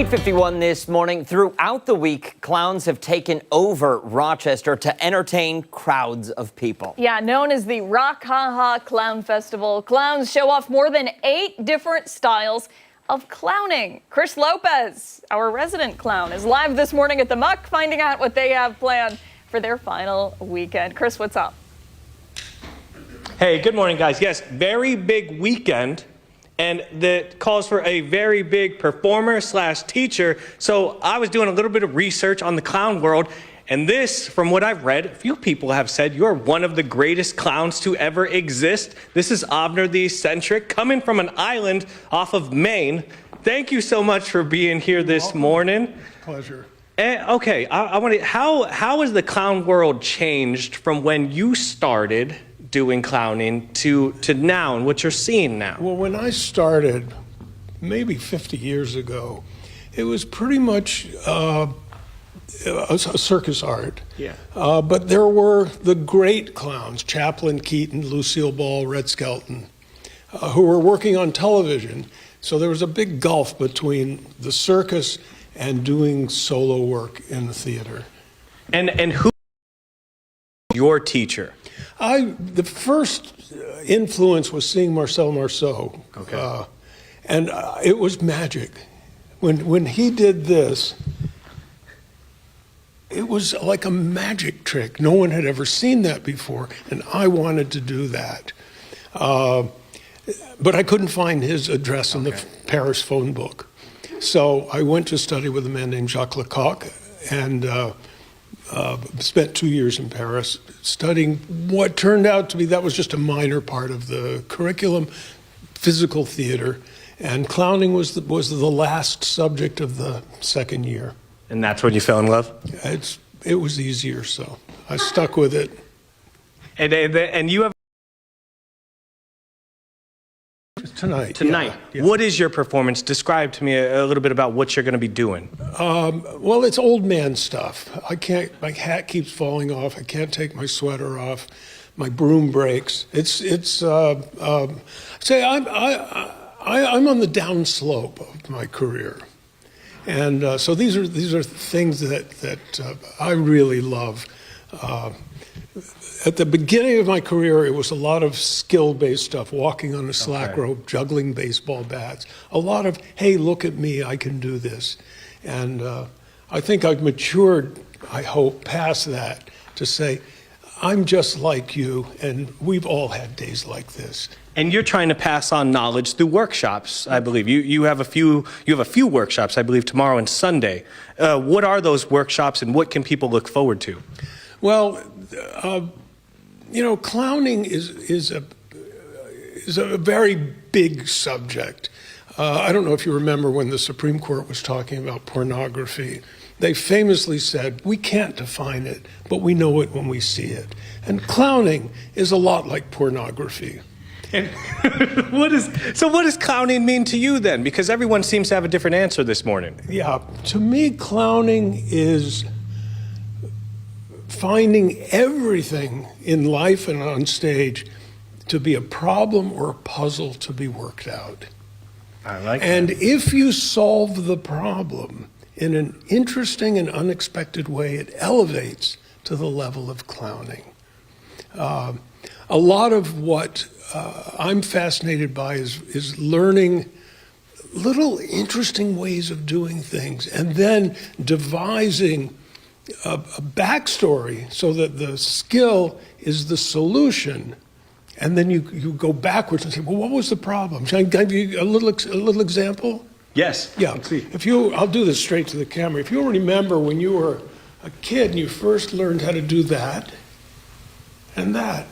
8:51 this morning. Throughout the week, clowns have taken over Rochester to entertain crowds of people. Yeah, known as the RocHaHa Clown Festival, clowns show off more than 8 different styles of clowning. Chris Lopez, our resident clown, is live this morning at the Muck, finding out what they have planned for their final weekend. Chris, what's up? Hey, good morning, guys. Yes, very big weekend, and that calls for a very big performer / teacher. So I was doing a little bit of research on the clown world, and this, from what I've read, a few people have said you're one of the greatest clowns to ever exist. This is Abner the Eccentric, coming from an island off of Maine. Thank you so much for being here this morning. Pleasure. Okay, I want to. How has the clown world changed from when you started doing clowning to now and what you're seeing now? Well, when I started, maybe 50 years ago, it was pretty much a circus art. Yeah. But there were the great clowns, Chaplin, Keaton, Lucille Ball, Red Skelton, who were working on television. So there was a big gulf between the circus and doing solo work in the theater. And who your teacher? The first influence was seeing Marcel Marceau. Okay. And it was magic. When he did this, it was like a magic trick. No one had ever seen that before, and I wanted to do that. But I couldn't find his address in the Paris phone book. So I went to study with a man named Jacques Lecoq, and spent 2 years in Paris studying what turned out to be, that was just a minor part of the curriculum, physical theater, and clowning was the last subject of the second year. And that's when you fell in love? It was easier, so I stuck with it. And you have Tonight. Yeah. What is your performance? Describe to me a little bit about what you're going to be doing. Well, it's old man stuff. My hat keeps falling off. I can't take my sweater off. My broom breaks. I'm on the down slope of my career, and so these are things that I really love. At the beginning of my career, it was a lot of skill-based stuff, walking on a slack rope, juggling baseball bats. A lot of, hey, look at me, I can do this. And I think I've matured, I hope, past that to say, I'm just like you, and we've all had days like this. And you're trying to pass on knowledge through workshops, I believe. You have a few workshops, I believe, tomorrow and Sunday. What are those workshops, and what can people look forward to? Well, clowning is a very big subject. I don't know if you remember when the Supreme Court was talking about pornography. They famously said, we can't define it, but we know it when we see it. And clowning is a lot like pornography. And what does clowning mean to you then? Because everyone seems to have a different answer this morning. Yeah, to me, clowning is finding everything in life and on stage to be a problem or a puzzle to be worked out. I like that. And if you solve the problem in an interesting and unexpected way, it elevates to the level of clowning. A lot of what I'm fascinated by is learning little interesting ways of doing things and then devising a backstory so that the skill is the solution, and then you go backwards and say, well, what was the problem? Can I give you a little example? Yes. Yeah. I'll do this straight to the camera. If you remember when you were a kid and you first learned how to do that and that,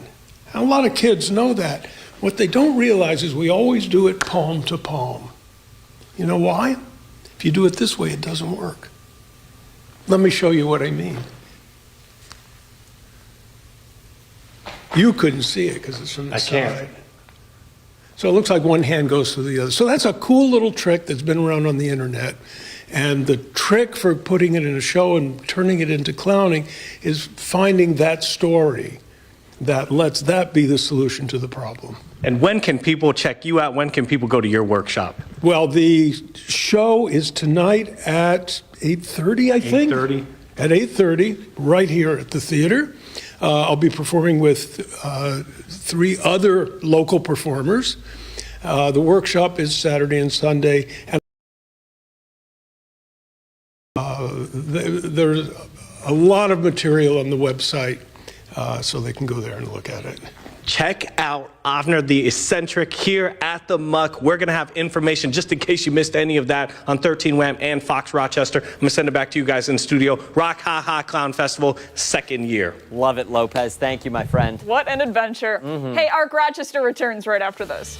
and a lot of kids know that. What they don't realize is we always do it palm to palm. You know why? If you do it this way, it doesn't work. Let me show you what I mean. You couldn't see it because it's from the side. So it looks like one hand goes through the other. So that's a cool little trick that's been around on the internet. And the trick for putting it in a show and turning it into clowning is finding that story that lets that be the solution to the problem. And when can people check you out? When can people go to your workshop? Well, the show is tonight at 8:30, I think. 8:30. At 8:30, right here at the theater. I'll be performing with 3 other local performers. The workshop is Saturday and Sunday. And there's a lot of material on the website, so they can go there and look at it. Check out Honor the Eccentric here at the Muck. We're going to have information just in case you missed any of that on 13 Wham and Fox Rochester. I'm going to send it back to you guys in the studio. RocHaHa Clown Festival, 2nd year. Love it, Lopez. Thank you, my friend. What an adventure. Hey, Arc Rochester returns right after this.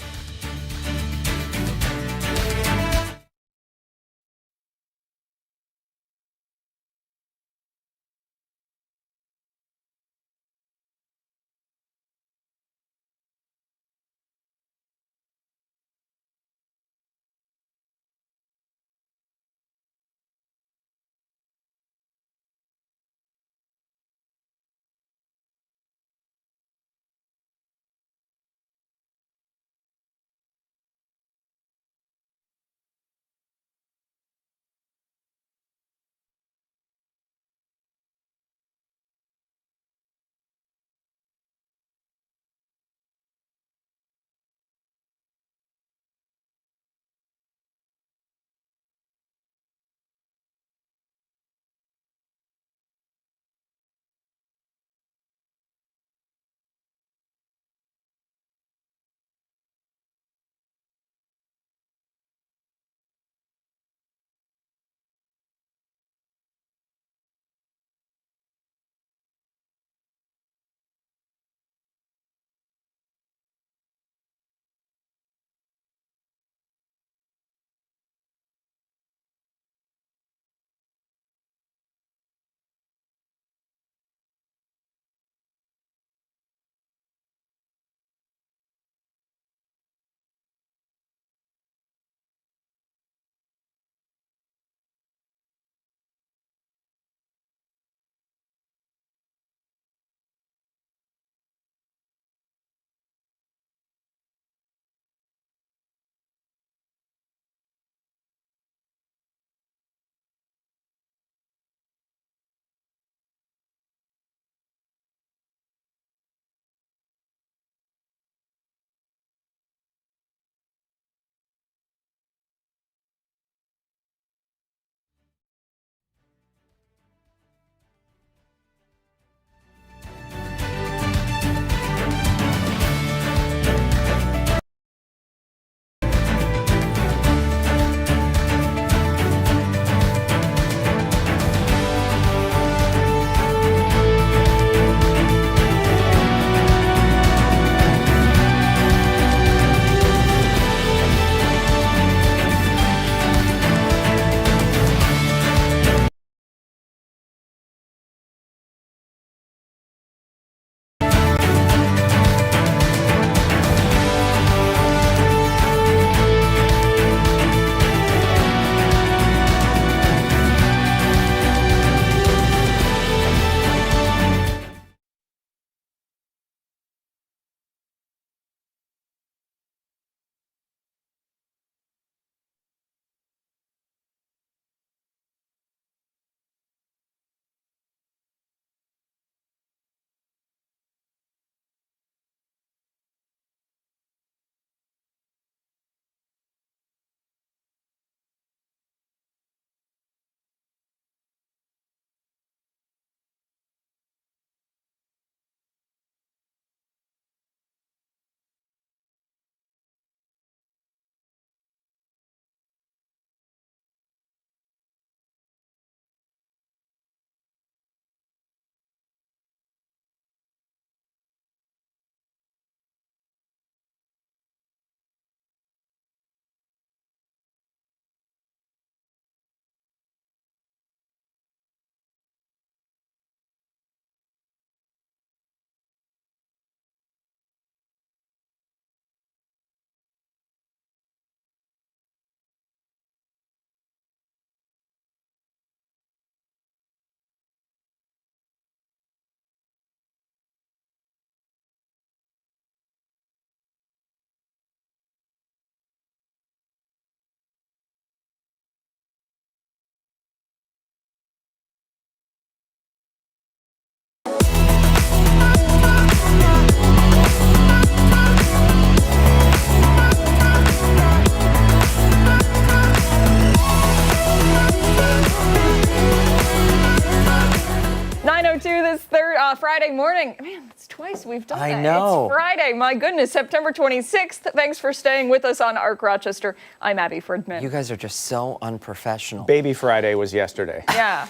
Friday morning. Man, that's twice we've done that. I know. It's Friday. My goodness, September 26th. Thanks for staying with us on Arc Rochester. I'm Abby Fridmann. You guys are just so unprofessional. Baby Friday was yesterday. Yeah.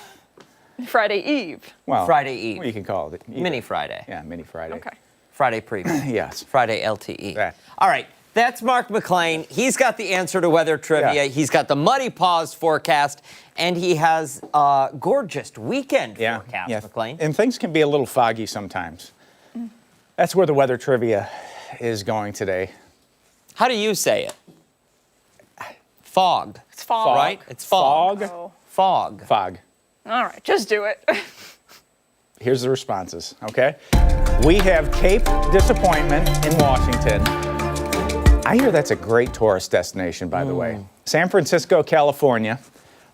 Friday Eve. Well, Friday Eve. Well, you can call it. Mini Friday. Yeah, Mini Friday. Okay. Friday preview. Yes. Friday LTE. That. All right. That's Mark McLean. He's got the answer to weather trivia. Yeah. He's got the muddy paws forecast, and he has a gorgeous weekend forecast, McLean. And things can be a little foggy sometimes. That's where the weather trivia is going today. How do you say it? Fog. It's fog. Right? It's fog. Fog. Oh. Fog. Fog. All right, just do it. Here's the responses, okay? We have Cape Disappointment in Washington. I hear that's a great tourist destination, by the way. San Francisco, California,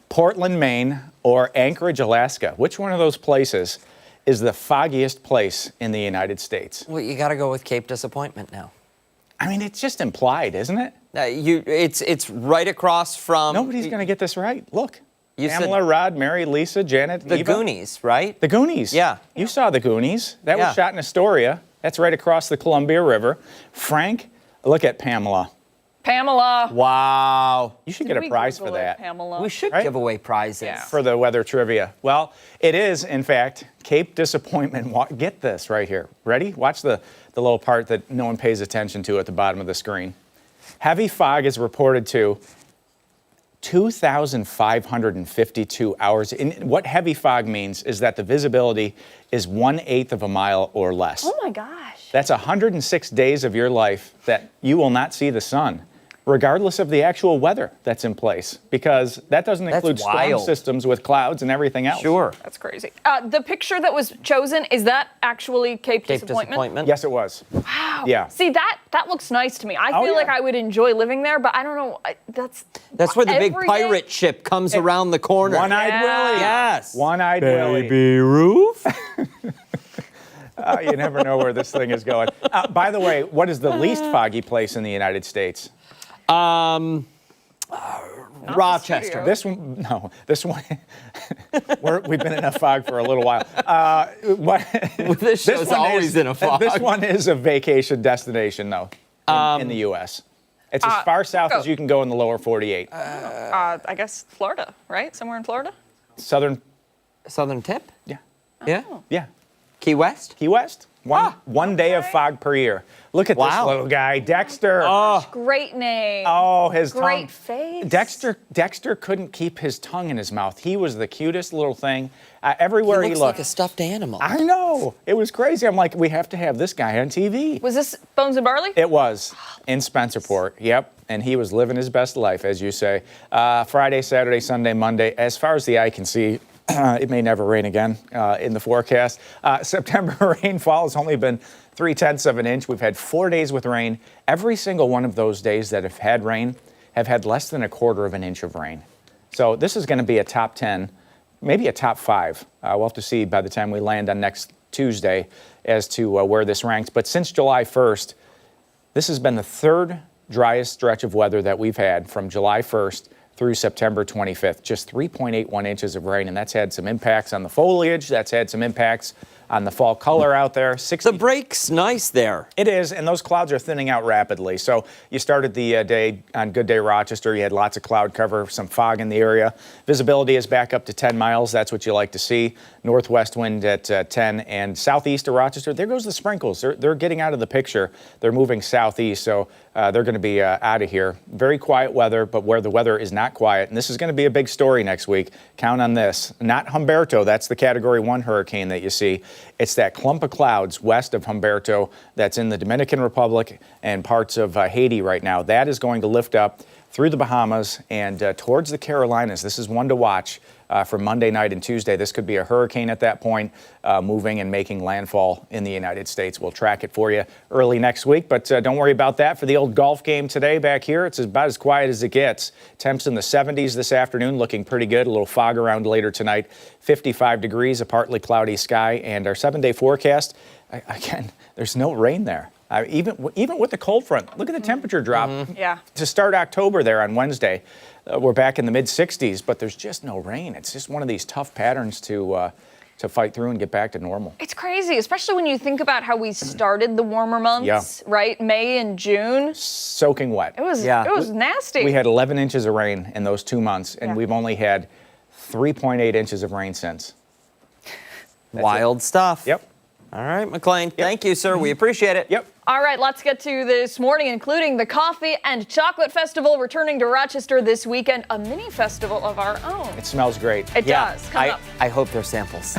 Portland, Maine, or Anchorage, Alaska. Which one of those places is the foggiest place in the United States? Well, you got to go with Cape Disappointment now. I mean, it's just implied, isn't it? It's right across from. Nobody's going to get this right. Look. You Pamela, said Rod, Mary, Lisa, Janet, the Eva. Goonies, right? The Goonies. Yeah. You saw the Goonies. That Yeah. was shot in Astoria. That's right across the Columbia River. Frank, look at Pamela. Pamela. Wow. You should Did get a we prize Google for it, that. Pamela. We should Right? give away prizes. Yeah. For the weather trivia. Well, it is, in fact, Cape Disappointment. Get this right here. Ready? Watch the little part that no one pays attention to at the bottom of the screen. Heavy fog is reported to 2,552 hours. And what heavy fog means is that the visibility is 1/8 of a mile or less. Oh my gosh. That's 106 days of your life that you will not see the sun, regardless of the actual weather that's in place, because that doesn't include storm wild. systems with clouds and everything else. Sure. That's crazy. The picture that was chosen, is that actually Cape Disappointment? Yes, it was. Wow. Yeah. See, that looks nice to me. I Oh, feel like yeah. I would enjoy living there, but I don't know. That's where the big every pirate day- ship comes around the corner. One-eyed Yeah. Willie. Yes. One-eyed Willie. Baby roof. You never know where this thing is going. By the way, what is the least foggy place in the United States? Rochester. This one, no. This one, we've been in a fog for a little while. This show's always in a fog. This one is a vacation destination, though, in the U.S. It's as far south as you can go in the lower 48. I guess Florida, right? Somewhere in Florida? Southern, Southern tip? yeah. Yeah. Yeah. Key West? Key West. One day of fog per year. Look at this Wow. little guy, Dexter. Great name. Oh, his tongue. Great face. Dexter couldn't keep his tongue in his mouth. He was the cutest little thing. Everywhere he looks looked. like a stuffed animal. I know. It was crazy. I'm like, we have to have this guy on TV. Was this Bones and Barley? It was in Spencerport. Yep. And he was living his best life, as you say. Friday, Saturday, Sunday, Monday. As far as the eye can see, it may never rain again in the forecast. September rainfall has only been 0.3 of an inch. We've had 4 days with rain. Every single one of those days that have had rain have had less than 1/4 of an inch of rain. So this is going to be a top 10, maybe a top 5. We'll have to see by the time we land on next Tuesday as to where this ranks. But since July 1st, this has been the third driest stretch of weather that we've had from July 1st through September 25th. Just 3.81 inches of rain, and that's had some impacts on the foliage. That's had some impacts on the fall color out there. The break's nice there. It is, and those clouds are thinning out rapidly. So you started the day on Good Day Rochester. You had lots of cloud cover, some fog in the area. Visibility is back up to 10 miles. That's what you like to see. Northwest wind at 10, and southeast of Rochester, there goes the sprinkles. They're getting out of the picture. They're moving southeast, so they're going to be out of here. Very quiet weather, but where the weather is not quiet, and this is going to be a big story next week. Count on this. Not Humberto. That's the Category 1 hurricane that you see. It's that clump of clouds west of Humberto that's in the Dominican Republic and parts of Haiti right now. That is going to lift up through the Bahamas and towards the Carolinas. This is one to watch for Monday night and Tuesday. This could be a hurricane at that point, moving and making landfall in the United States. We'll track it for you early next week, but don't worry about that. For the old golf game today back here, it's about as quiet as it gets. Temps in the 70s this afternoon, looking pretty good. A little fog around later tonight. 55 degrees, a partly cloudy sky, and our 7-day forecast, again, there's no rain there. Even with the cold front, look at the temperature drop. Yeah. To start October there on Wednesday, we're back in the mid-60s, but there's just no rain. It's just one of these tough patterns to to fight through and get back to normal. It's crazy, especially when you think about how we started the warmer months, right? May and June. Soaking wet. It was nasty. We had 11 inches of rain in those 2 months, and we've only had 3.8 inches of rain since. Wild stuff. Yep. All right, McLean. Thank you, sir. We appreciate it. Yep. All right, let's get to this morning, including the Coffee and Chocolate Festival returning to Rochester this weekend, a mini festival of our own. It smells great. It does. Come up. I hope they're samples.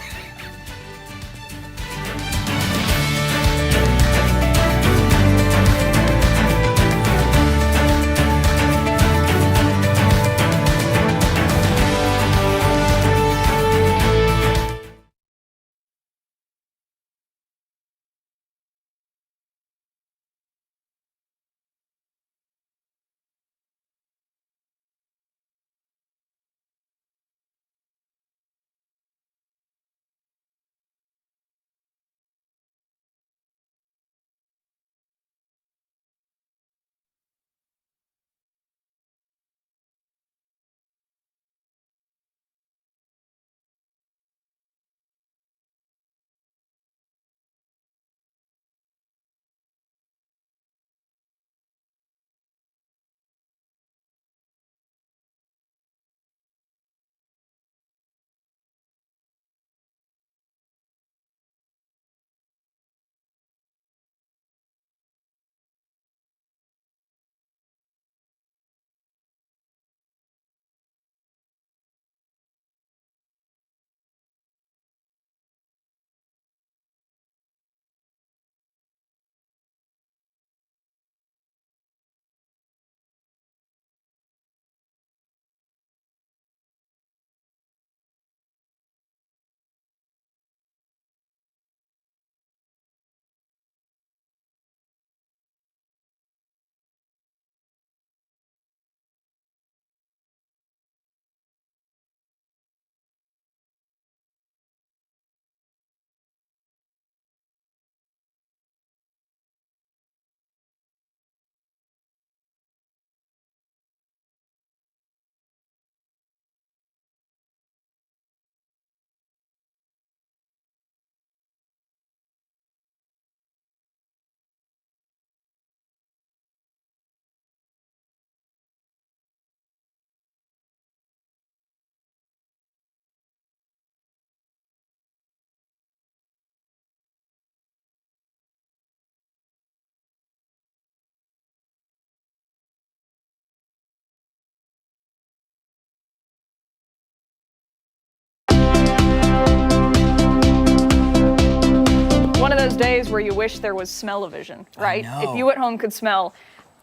Those days where you wish there was smell-o-vision, right? I know. If you at home could smell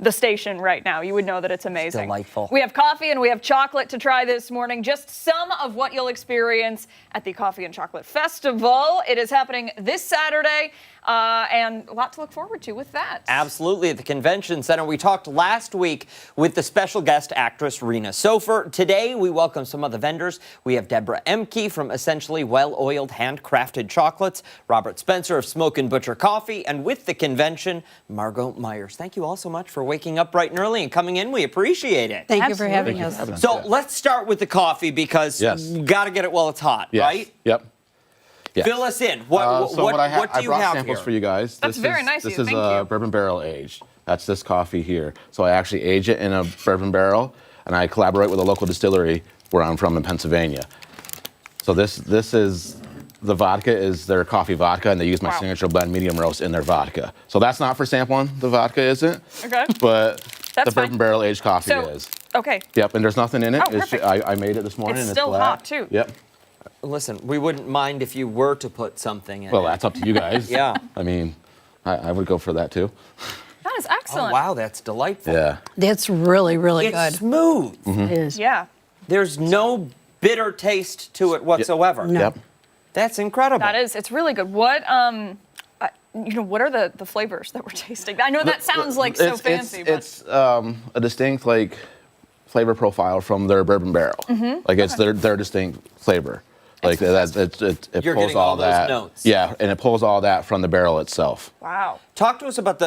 the station right now, you would know that it's amazing. It's delightful. We have coffee and we have chocolate to try this morning. Just some of what you'll experience at the Coffee and Chocolate Festival. It is happening this Saturday, and a lot to look forward to with that. Absolutely, at the Convention Center. We talked last week with the special guest actress Rena Sofer. Today, we welcome some of the vendors. We have Deborah Emke from Essentially Well-Oiled Handcrafted Chocolates, Robert Spencer of Smoke and Butcher Coffee, and with the convention, Margot Myers. Thank you all so much for waking up bright and early and coming in. We appreciate it. Thank you for having us. So let's start with the coffee because you got to get it while it's hot, right? Yep. Yes. Fill us in. What do you I have brought samples here? for you guys. That's very nice of you. This is Thank you. bourbon barrel aged. That's this coffee here. So I actually age it in a bourbon barrel, and I collaborate with a local distillery where I'm from in Pennsylvania. So this is the vodka is their coffee vodka, and they use my signature blend medium roast in their vodka. So that's not for sampling. The vodka isn't. Okay. But That's the bourbon fine. barrel aged coffee So, is. Okay. Yep, and there's nothing in it. Oh, perfect. I made it this morning. It's and still black. hot, too. Yep. Listen, we wouldn't mind if you were to put something in Well, it. that's up to you guys. Yeah. I mean, I would go for that too. That is Oh, excellent. wow, that's delightful. Yeah. That's really, really It's good. smooth. It is. Yeah. There's no bitter taste to it whatsoever. No. Yep. That's incredible. That is. It's really good. What what are the flavors that we're tasting? I know that sounds like so fancy, but It's a distinct flavor profile from their bourbon barrel. Like it's their distinct flavor. Like it You're pulls getting all those that. notes. Yeah, and it pulls all that from the barrel itself. Wow. Talk to us about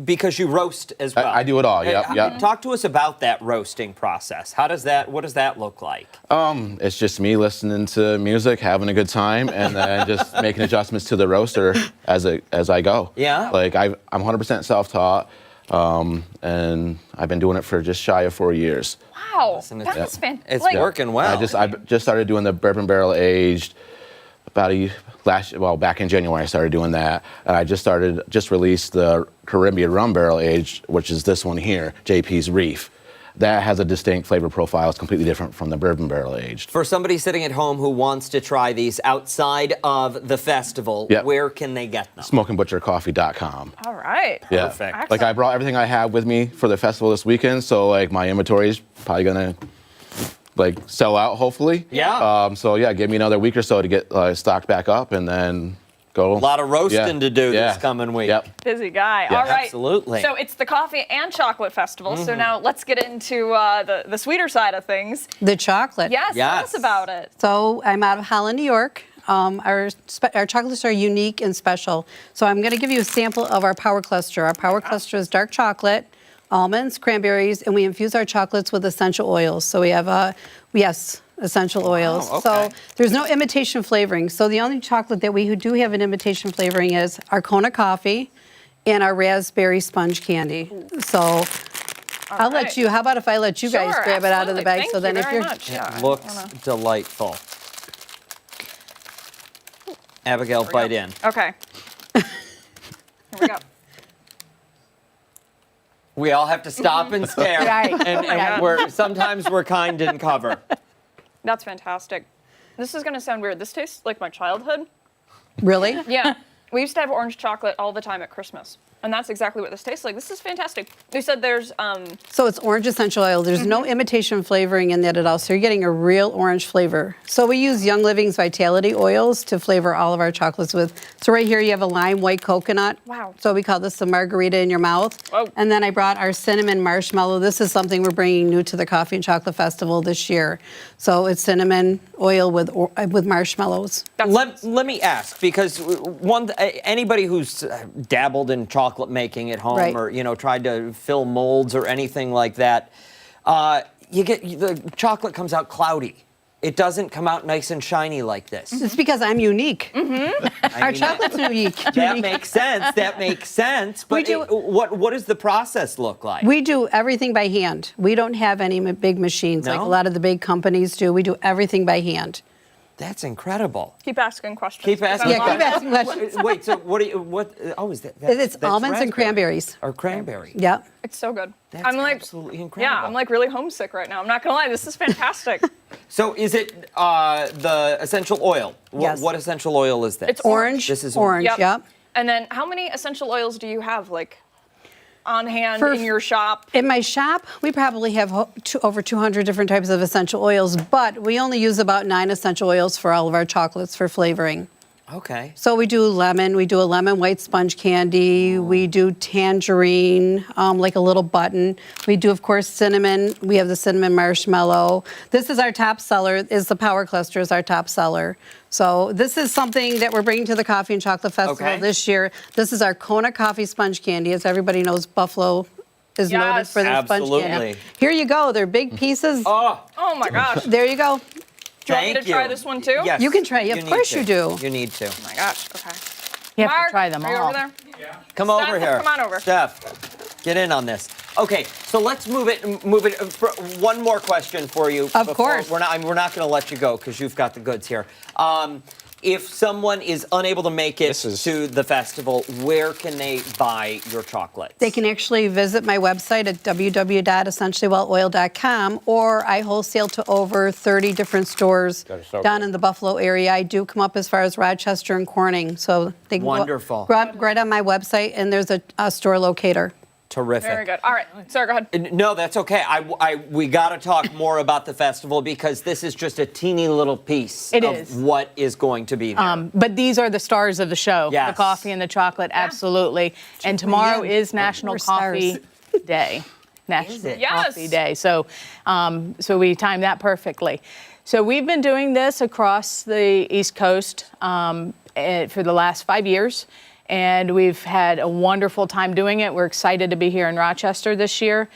because you roast as well. I do it all. Yep. Talk to us about that roasting process. What does that look like? It's just me listening to music, having a good time, and then just making adjustments to the roaster as I go. Yeah. Like I'm 100% self-taught, and I've been doing it for just shy of 4 years. Wow. Listen, That's fantastic. It's working well. I just started doing the bourbon barrel aged back in January I started doing that. And I just released the Caribbean rum barrel aged, which is this one here, JP's Reef. That has a distinct flavor profile. It's completely different from the bourbon barrel aged. For somebody sitting at home who wants to try these outside of the festival, where can they get them? SmokeandButcherCoffee.com. All right. Yeah. Perfect. Excellent. Like I brought everything I have with me for the festival this weekend, so like my inventory is probably gonna like sell out hopefully. Yeah. So yeah, give me another week or so to get stocked back up, and then go. A lot of roasting to do this coming week. Yep. Busy guy. Yeah, All right. absolutely. So it's the coffee and chocolate festival. So now let's get into the sweeter side of things. The chocolate. Yes. Tell us about it. So I'm out of Holland, New York. Our chocolates are unique and special. So I'm going to give you a sample of our power cluster. Our power cluster is dark chocolate, almonds, cranberries, and we infuse our chocolates with essential oils. So we have essential oils. okay. So there's no imitation flavoring. So the only chocolate that we do have an imitation flavoring is our Kona coffee and our raspberry sponge candy. So I'll let you, how about if I let you guys grab it out of the bag? Thank you very much. It looks delightful. Abigail, bite in. Okay. Here we go. We all have to stop and stare. Right. And sometimes we're kind and cover. That's fantastic. This is going to sound weird. This tastes like my childhood. Really? Yeah. We used to have orange chocolate all the time at Christmas. And that's exactly what this tastes like. This is fantastic. They said there's... So it's orange essential oil. There's no imitation flavoring in that at all. So you're getting a real orange flavor. So we use Young Living's Vitality oils to flavor all of our chocolates with. So right here you have a lime white coconut. Wow. So we call this the margarita in your mouth. Whoa. And then I brought our cinnamon marshmallow. This is something we're bringing new to the Coffee and Chocolate Festival this year. So it's cinnamon oil with marshmallows. Let me ask, because anybody who's dabbled in chocolate making at home, Right. or tried to fill molds or anything like that, the chocolate comes out cloudy. It doesn't come out nice and shiny like this. It's because I'm unique. Our chocolate's unique. That makes sense. That makes sense. But what does the process look like? We do everything by hand. We don't have any big machines like a lot of the big companies do. We do everything by hand. That's incredible. Keep asking questions. Keep asking. Yeah, keep asking questions. Wait. So what? Oh, is that? It's that's almonds and raspberry. cranberries. Or cranberry. Yep. It's so good. That's I'm like, absolutely incredible. yeah, I'm like really homesick right now. I'm not gonna lie, this is fantastic. So is it the essential oil? Yes. What essential oil is this? It's Orange. This is orange. Yep. And then how many essential oils do you have like on hand For- in your shop? In my shop, we probably have over 200 different types of essential oils, but we only use about 9 essential oils for all of our chocolates for flavoring. Okay. So we do lemon, we do a lemon white sponge candy, we do tangerine, like a little button. We do, of course, cinnamon. We have the cinnamon marshmallow. This is our top seller, is the Power Cluster is our top seller. So this is something that we're bringing to the Coffee and Chocolate Festival this year. This is our Kona coffee sponge candy. As everybody knows, Buffalo is noted for their sponge candy. Absolutely. Here you go. They're big pieces. Oh, Oh my gosh. Do There you go. you want me to try this one too? Yes. You can try. Of need course to. you do. You need to. Oh my gosh. Okay. You have Mark, to try them are you all. over there? Come over Steph, here. come on over. Steph, get in on this. Okay, so let's move it. One more question for you. Of course. We're not going to let you go because you've got the goods here. If someone is unable to make it to the festival, where can they buy your chocolates? They can actually visit my website at www.essentiallywelloil.com, or I wholesale to over 30 different stores down in the Buffalo area. I do come up as far as Rochester and Corning, so they can Wonderful. go right on my website, and there's a store locator. Terrific. Very good. All right. Sarah, go ahead. No, that's okay. We got to talk more about the festival because this is just a teeny little piece It of is. what is going to be there. But these are the stars of the show. Yes. The coffee and the chocolate, absolutely. And tomorrow is National We're Coffee stars. Day. National Is it? Yes. Coffee Day. So we timed that perfectly. So we've been doing this across the East Coast for the last 5 years, and we've had a wonderful time doing it. We're excited to be here in Rochester this year.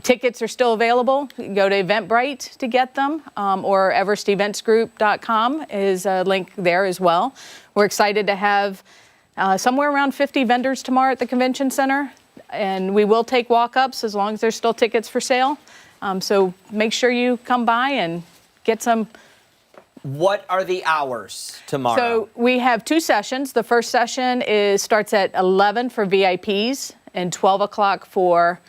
Tickets are still available. You can go to Eventbrite to get them, or everesteventsgroup.com is a link there as well. We're excited to have somewhere around 50 vendors tomorrow at the convention center, and we will take walk-ups as long as there's still tickets for sale. So make sure you come by and get some. What are the hours tomorrow? So we have 2 sessions. The first session starts at 11 for VIPs and 12 o'clock for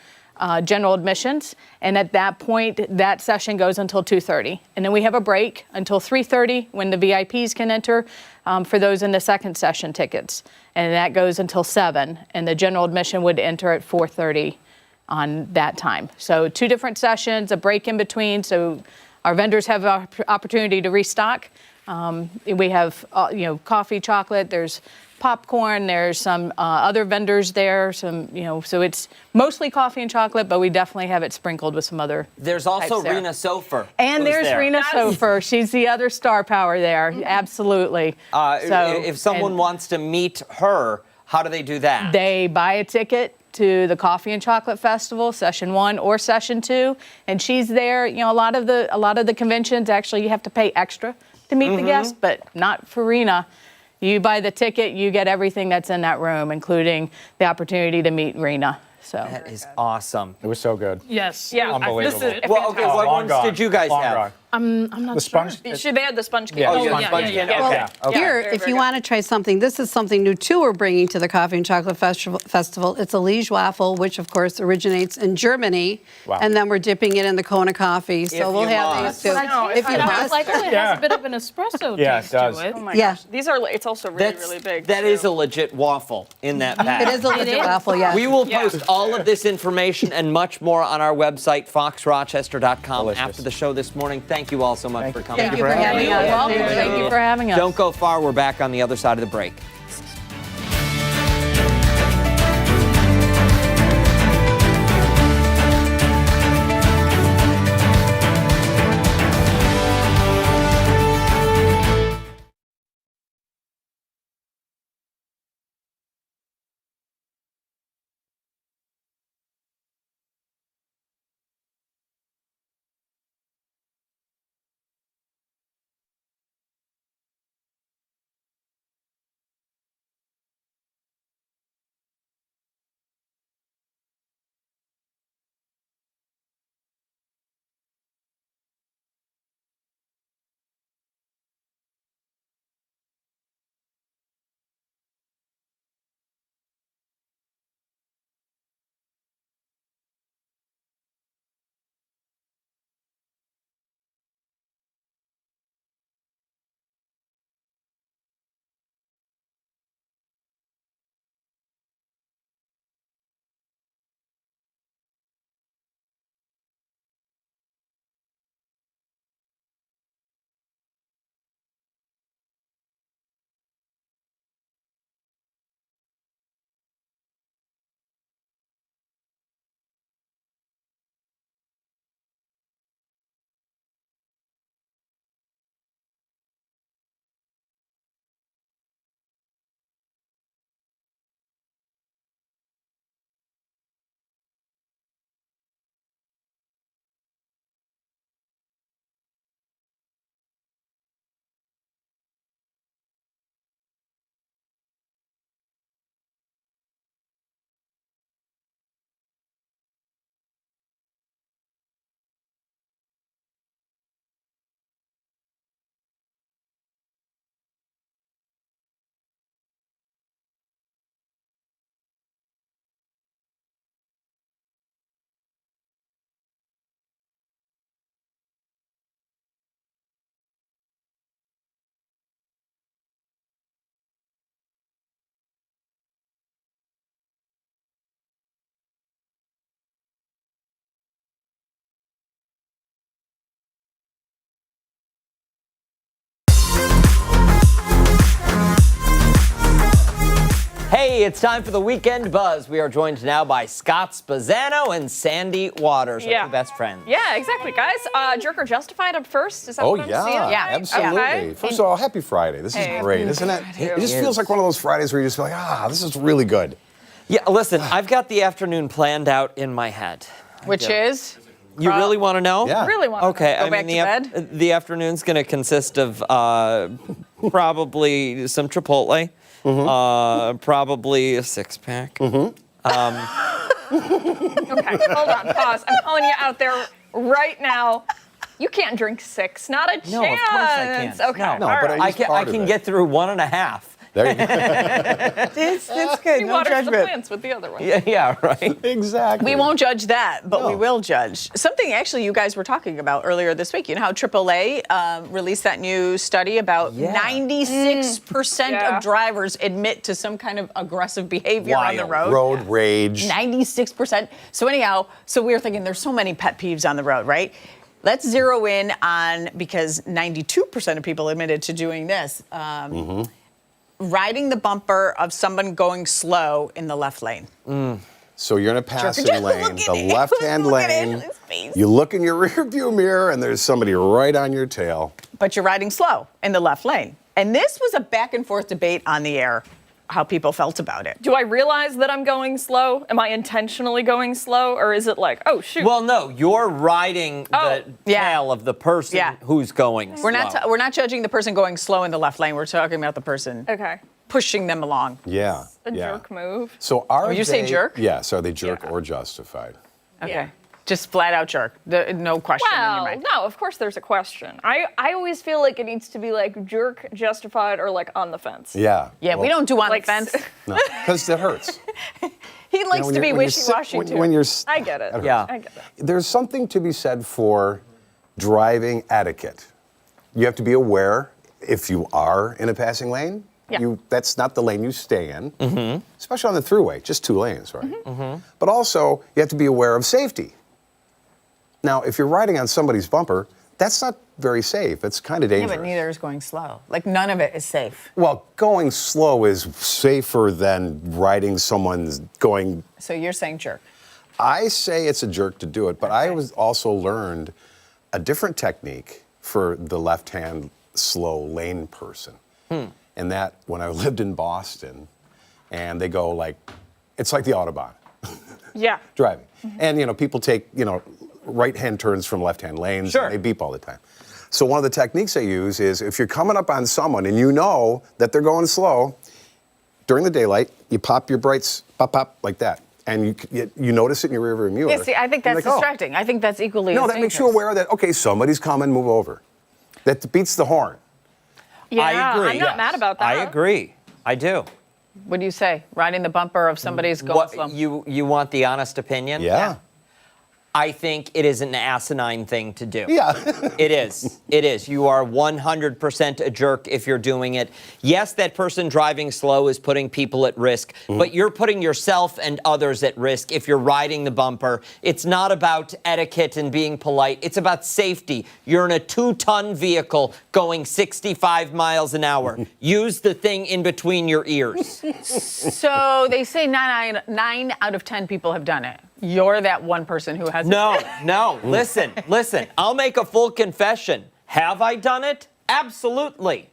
general admissions, and at that point, that session goes until 2:30, and then we have a break until 3:30 when the VIPs can enter for those in the second session tickets, and that goes until 7, and the general admission would enter at 4:30 on that time. So 2 different sessions, a break in between, so our vendors have an opportunity to restock. We have coffee, chocolate. There's popcorn. There's some other vendors there. So it's mostly coffee and chocolate, but we definitely have it sprinkled with some other. There's also types there. Rena Sofer. And who's there's there. Rena Sofer. She's the other star power there. Absolutely. If someone wants to meet her, how do they do that? They buy a ticket to the Coffee and Chocolate Festival, Session 1 or Session 2, and she's there. A lot of the conventions actually you have to pay extra to meet the guests, but not for Rena. You buy the ticket, you get everything that's in that room, including the opportunity to meet Rena. So that is awesome. It was so good. Yes. Yeah. Unbelievable. What ones did you guys have? I'm not The sure. sponge- They had the sponge cake. Yeah. Oh, you Yeah, had sponge candy? yeah. Okay. Okay. Here, Very, if very you good. want to try something, this is something new too we're bringing to the Coffee and Chocolate Festival. It's a Liege waffle, which of course originates in Germany, Wow. and then we're dipping it in the Kona coffee. So If we'll you have must. these too. If you must. Like, it has a bit of an espresso Yeah, it taste does. to it. Oh my Yeah. gosh. It's also really big. That is a legit waffle in that bag. It is a legit waffle, yes. We will post all of this information and much more on our website, foxrochester.com, Delicious. after the show this morning. Thank you all so much for coming. Thank you for having us. Thank you for having us. Don't go far. We're back on the other side of the break. Hey, it's time for the Weekend Buzz. We are joined now by Scott Spazzano and Sandy Waters, our two best friends. Yeah, exactly, guys. Jerk or Justified up first? Is that what I'm seeing? Yeah, absolutely. Okay. First of all, happy Friday. This is great, isn't it? It just feels like one of those Fridays where you just feel like, this is really good. Yeah, listen, I've got the afternoon planned out in my head. Which is? You really want to know? Yeah. Really want to Okay, go I back mean, to bed? the afternoon's going to consist of probably some Chipotle, probably a six-pack. Okay, hold on, pause. I'm calling you out there right now. You can't drink 6, not a chance. No, of course I can't. Okay, No, all but right. I can get through 1.5. There you go. It's good. He No waters the judgment. plants with the other one. Yeah, right. Exactly. We won't judge that, but we No. will judge. Something actually you guys were talking about earlier this week. You know how AAA released that new study about 96% Yeah. of drivers admit to some kind of aggressive behavior on the road. Road rage. 96%. So anyhow, so we were thinking there's so many pet peeves on the road, right? Let's zero in on, because 92% of people admitted to doing this. Riding the bumper of someone going slow in the left lane. So you're in a passing Look lane, at the it. left-hand Look at it, lane. his face. You look in your rearview mirror, and there's somebody right on your tail. But you're riding slow in the left lane. And this was a back and forth debate on the air, how people felt about it. Do I realize that I'm going slow? Am I intentionally going slow? Or is it like, oh, shoot. Well, no, you're riding the yeah. tail of the person Yeah. who's going We're slow. not judging the person going slow in the left lane. We're talking about the person Okay. pushing them along. Yeah. A yeah. jerk move. So are you say they- jerk? Yeah, so are they jerk Yeah. or justified? Okay. Yeah. Just flat out jerk. No question in your Well, mind. no, of course there's a question. I always feel like it needs to be like jerk, justified, or like on the fence. Yeah. Yeah, we don't do on Like the fence. No, because it hurts. He likes when to be you're- when you're sit- wishy-washy too. when you're I get it. Yeah. I get it. There's something to be said for driving etiquette. You have to be aware if you are in a passing lane. Yeah. That's not the lane you stay in, especially on the thruway, just 2 lanes, right? But also, you have to be aware of safety. Now, if you're riding on somebody's bumper, that's not very safe. It's kind of Yeah, dangerous. but neither is going slow. Like none of it is safe. Well, going slow is safer than riding someone's going. So you're saying jerk. I say it's a jerk to do it, but I was also learned a different technique for the left-hand slow lane person. And that when I lived in Boston, and they go like, it's like the Autobahn Yeah. driving. And, people take, right-hand turns from left-hand lanes. Sure. And they beep all the time. So one of the techniques I use is if you're coming up on someone and you know that they're going slow, during the daylight, you pop your brights, pop, pop, like that. And you notice it in your rearview mirror. Yeah, see, I think You're that's like, oh. distracting. I think that's equally No, as that makes you dangerous. aware that, okay, somebody's coming, move over. That beats the horn. Yeah, I agree. I'm not mad about that. I agree. I do. What do you say? Riding the bumper of somebody's going slow. You want the honest opinion? Yeah. I think it is an asinine thing to do. Yeah. It is. It is. You are 100% a jerk if you're doing it. Yes, that person driving slow is putting people at risk, but you're putting yourself and others at risk if you're riding the bumper. It's not about etiquette and being polite. It's about safety. You're in a 2-ton vehicle going 65 miles an hour. Use the thing in between your ears. So they say 9 out of 10 people have done it. You're that one person who hasn't. No. Listen. I'll make a full confession. Have I done it? Absolutely.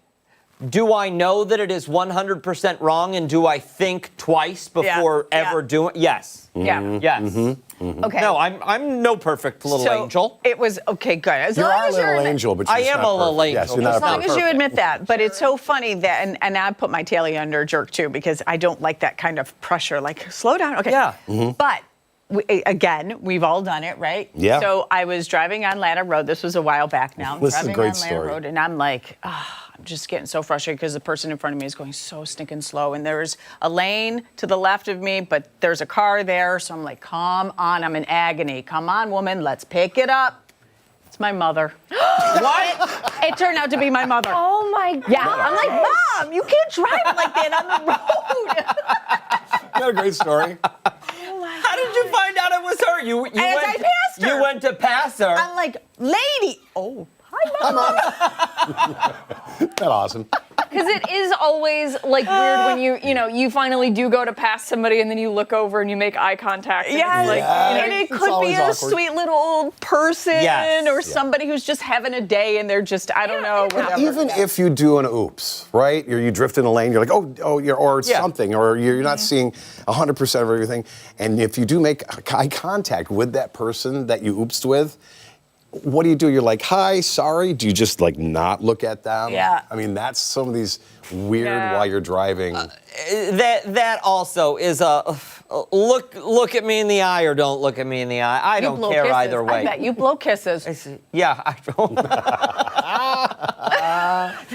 Do I know that it is 100% wrong, and do I think twice before ever doing? Yes. Yeah. Yes. Okay. No, I'm no perfect little So angel. It was okay. Good. As You long are a as you're little in it- angel, but I you're am not a little perfect. Yes, angel. you're not As long as you perfect. admit that, but it's so funny that, and I put my tally under jerk too because I don't like that kind of pressure. Like, slow down, okay? Yeah. But again, we've all done it, right? Yeah. So I was driving on Ladder Road. This was a while back now. I'm This is a driving great on Ladder story. Road, and I'm like, I'm just getting so frustrated because the person in front of me is going so stinking slow, and there's a lane to the left of me, but there's a car there, so I'm like, come on, I'm in agony. Come on, woman, let's pick it up. It's my mother. What? It turned out to be my mother. Oh my God. Yeah, I'm like, Mom, you can't drive like that on the road. Isn't that a great story? How did you find out it was her? You As I passed her. You went to pass her. I'm like, lady. Oh, hi, Mom. Isn't that awesome? Because it is always like weird when you finally do go to pass somebody and then you look over and you make eye contact. And Yeah, it's like, and it could be a awkward. sweet little old person Yes. or somebody who's just having a day and they're just, I don't know, whatever. Even if you do an oops, right? You drift in a lane, you're like, or something, or you're not seeing 100% of everything. And if you do make eye contact with that person that you oopsed with, what do? You're like, hi, sorry. Do you just like not look at them? Yeah. I mean, that's some of these weird while you're driving. That also is a look at me in the eye or don't look at me in the eye. I don't care kisses. either way. I bet you blow kisses. Yeah, I don't.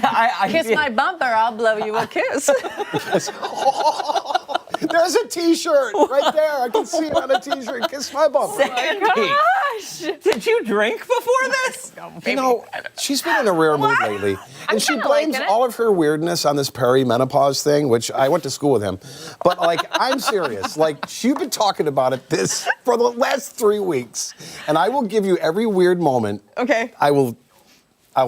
I Kiss my bumper, I'll blow you a kiss. There's a T-shirt right there. I can see it on a T-shirt. Kiss my bumper. Gosh, did you drink before this? You know, she's been in a rare mood lately. And she blames all of her weirdness on this perimenopause thing, which I went to school with him. But, like, I'm serious. Like, she's been talking about it for the last 3 weeks. And I will give you every weird moment. Okay. I will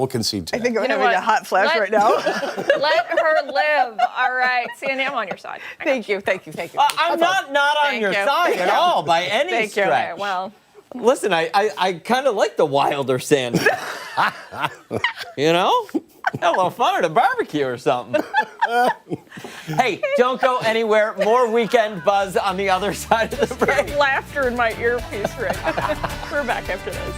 concede to I think I'm You know having what? a hot flash right now. Let her live. All right, Sandy, I'm on your side. Thank you. I'm not on your side at all by any Thank you. stretch. Okay, well, Listen, I kind of like the wilder Sandy. You know? Have a little fun at a barbecue or something. Hey, don't go anywhere. More Weekend Buzz on the other side of the break. laughter in my earpiece right now. We're back after this.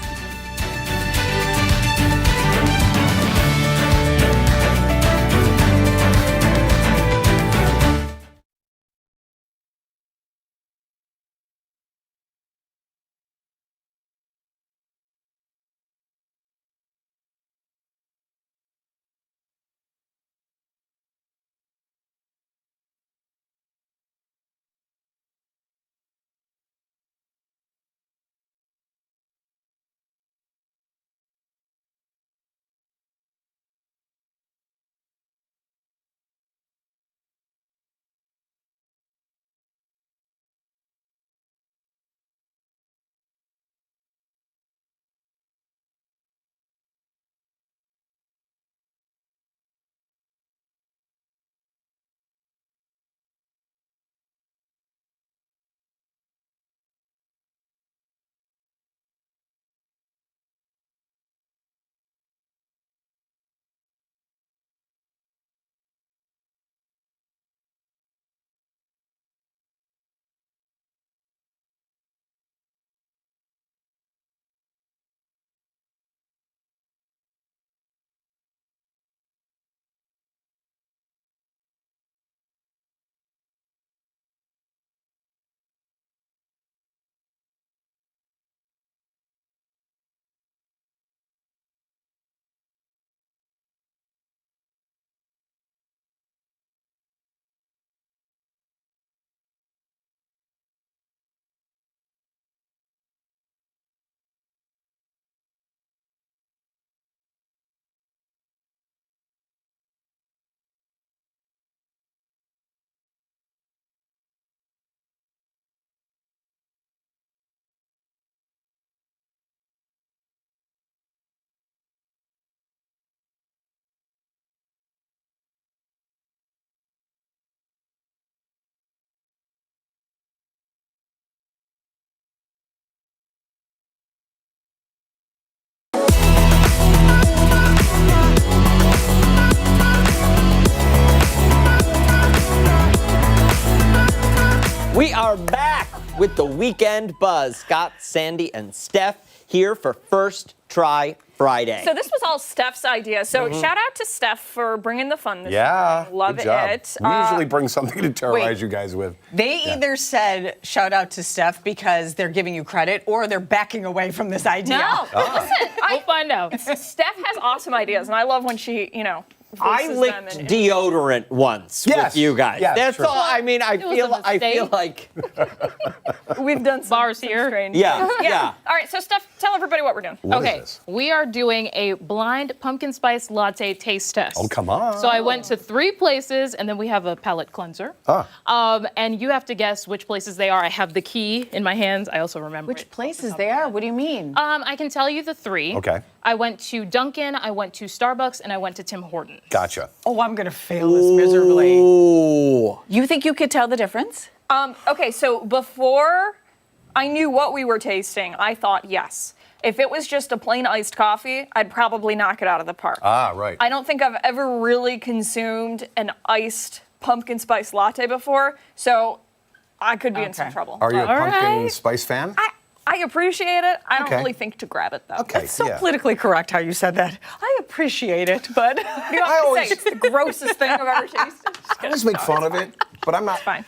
We are back with the Weekend Buzz. Scott, Sandy, and Steph here for First Try Friday. So this was all Steph's idea. So shout out to Steph for bringing the fun this morning. Love good job. it. We usually bring something to terrorize you guys with. They either said shout out to Steph because they're giving you credit or they're backing away from this idea. No, listen, We'll find out. Steph has awesome ideas, and I love when she, I voices licked them and- deodorant once with you guys. Yes, That's true. all. I mean, I was feel a mistake. like We've done some Bars some here. strange Yeah, things. yeah. All right, so Steph, tell everybody what we're doing. What is Okay, this? we are doing a blind pumpkin spice latte taste test. Oh, come on. So I went to 3 places, and then we have a palate cleanser. And you have to guess which places they are. I have the key in my hands. I also remember Which it. places they are? What do you mean? I can tell you the 3. Okay. I went to Dunkin', I went to Starbucks, and I went to Tim Hortons. Gotcha. Oh, I'm going to fail this miserably. You think you could tell the difference? Okay, so before I knew what we were tasting, I thought yes. If it was just a plain iced coffee, I'd probably knock it out of the park. Ah, right. I don't think I've ever really consumed an iced pumpkin spice latte before, so I could be in some trouble. Are you a All pumpkin right. spice fan? I appreciate it. I don't Okay. really think to grab it, though. Okay, It's so yeah. politically correct how you said that. I appreciate it, but You know what I'm saying? It's the grossest thing I've ever tasted. I always make fun of it, but I'm not fine.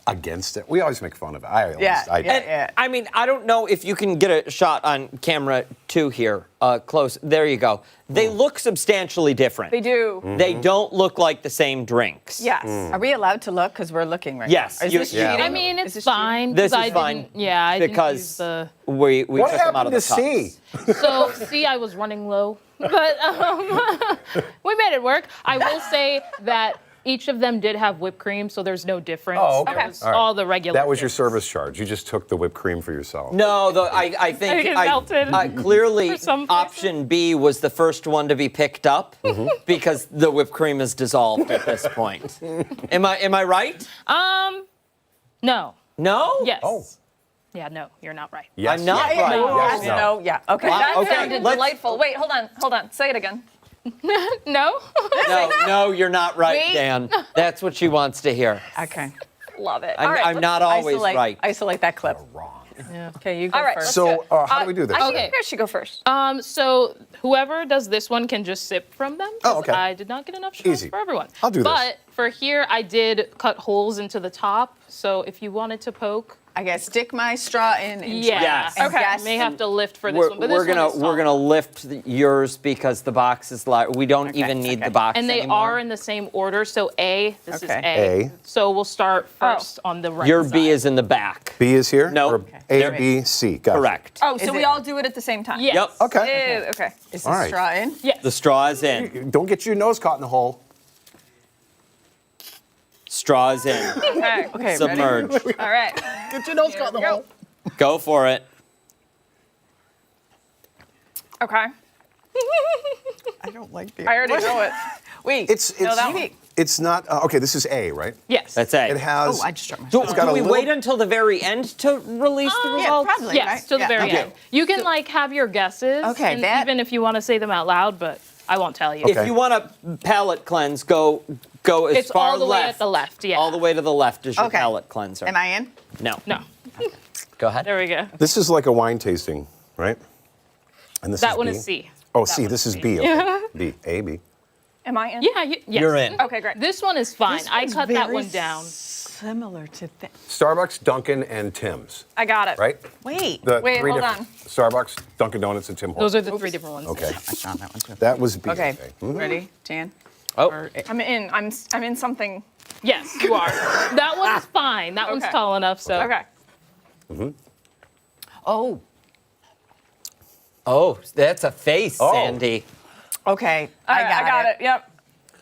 against it. We always make fun of it. I mean, I don't know if you can get a shot on camera 2 here, close. There you go. They look substantially different. They do. They don't look like the same drinks. Yes. Are we allowed to look? Because we're looking right Yes, now. Is you- this yeah. cheating? I mean, Is it's this fine. This 'cause is I fine. didn't- Yeah, I didn't because use the... we What took them out happened of to the cups. C? So, see, I was running low, but we made it work. I will say that each of them did have whipped cream, so there's no difference. Oh, okay. There was All right. all the regular. That was your service charge. You just took the whipped cream for yourself. No, I I think get melted clearly for some option B was the first one to be picked up because the whipped cream is dissolved at this point. Am I right? No. No? Yes. Oh. Yeah, no, you're not right. Yes, I'm not yes. right. Yes, no. No, yeah. Okay. That okay, sounded let's- delightful. Wait, hold on. Say it again. No. No, you're not right, Wait. Dan. That's what she wants to hear. Okay. Love it. All I'm, right, I'm not always right. Isolate that clip. Okay, you go All right, first. let's So, do it. how do we do this? I think Okay. you guys should go first. So whoever does this one can just sip from them. 'cause Oh, okay. I did not get enough shots Easy. for everyone. I'll do this. But for here, I did cut holes into the top. So if you wanted to poke, I gotta stick my straw in. And yeah. Yes. And Okay. guess- May have to lift for this We're, one, but we're this gonna one is we're gonna solid. lift yours because the box is large. We don't even need okay. the box And they anymore. are in the same order. So A, this Okay. is A. A. So we'll start first on the right Your side. B is in the back. B is here? No. Or Okay. A, B, C. Gotcha. Correct. Oh, Is so we it- all do it at the same time? Yes. Yep. Okay. Ew, okay. Is All the right. straw in? Yes. The straw is in. Don't get your nose caught in the hole. Straw is in. Okay. Okay, Submerged. All right. Get your nose caught in the hole. Go for it. Okay. I don't like the. I already know it. Wait. It's No, that one. it's not okay. This is A, right? Yes. That's A. It has. Oh, I just dropped my Do, straw. got do a we little- wait until the very end to release the Yeah, results? probably. Yes, right? to the Yeah. very Okay. end. You can like have your guesses. Okay, and that- even if you want to say them out loud, but I won't tell you. Okay. If you want to palate cleanse, go as It's far all the way left. at the left, yeah. All the way to the left is your Okay. palate cleanser. Am I in? No. No. Go ahead. There we go. This is like a wine tasting, right? And this That is one B. is C. Oh, That C. one This is is B. B. Okay. B. A, B. Am I in? Yeah, yes. You're in. Okay, great. This one is fine. This I one's cut that very one down. Similar to that. Starbucks, Dunkin', and Tim's, I got it. right? Wait. The Wait, three hold different- Starbucks, Dunkin' Donuts, and Tim Hortons. Those are the three different ones. Okay. I found that one too. That was B. Okay. Mhm. Ready, Jan? Oh. Or- I'm in. I'm in something. Yes, you are. That one's fine. That one's Okay. tall enough. So Okay. Oh. Oh, that's a face, Oh. Sandy. Okay. All right, I got it. Yep.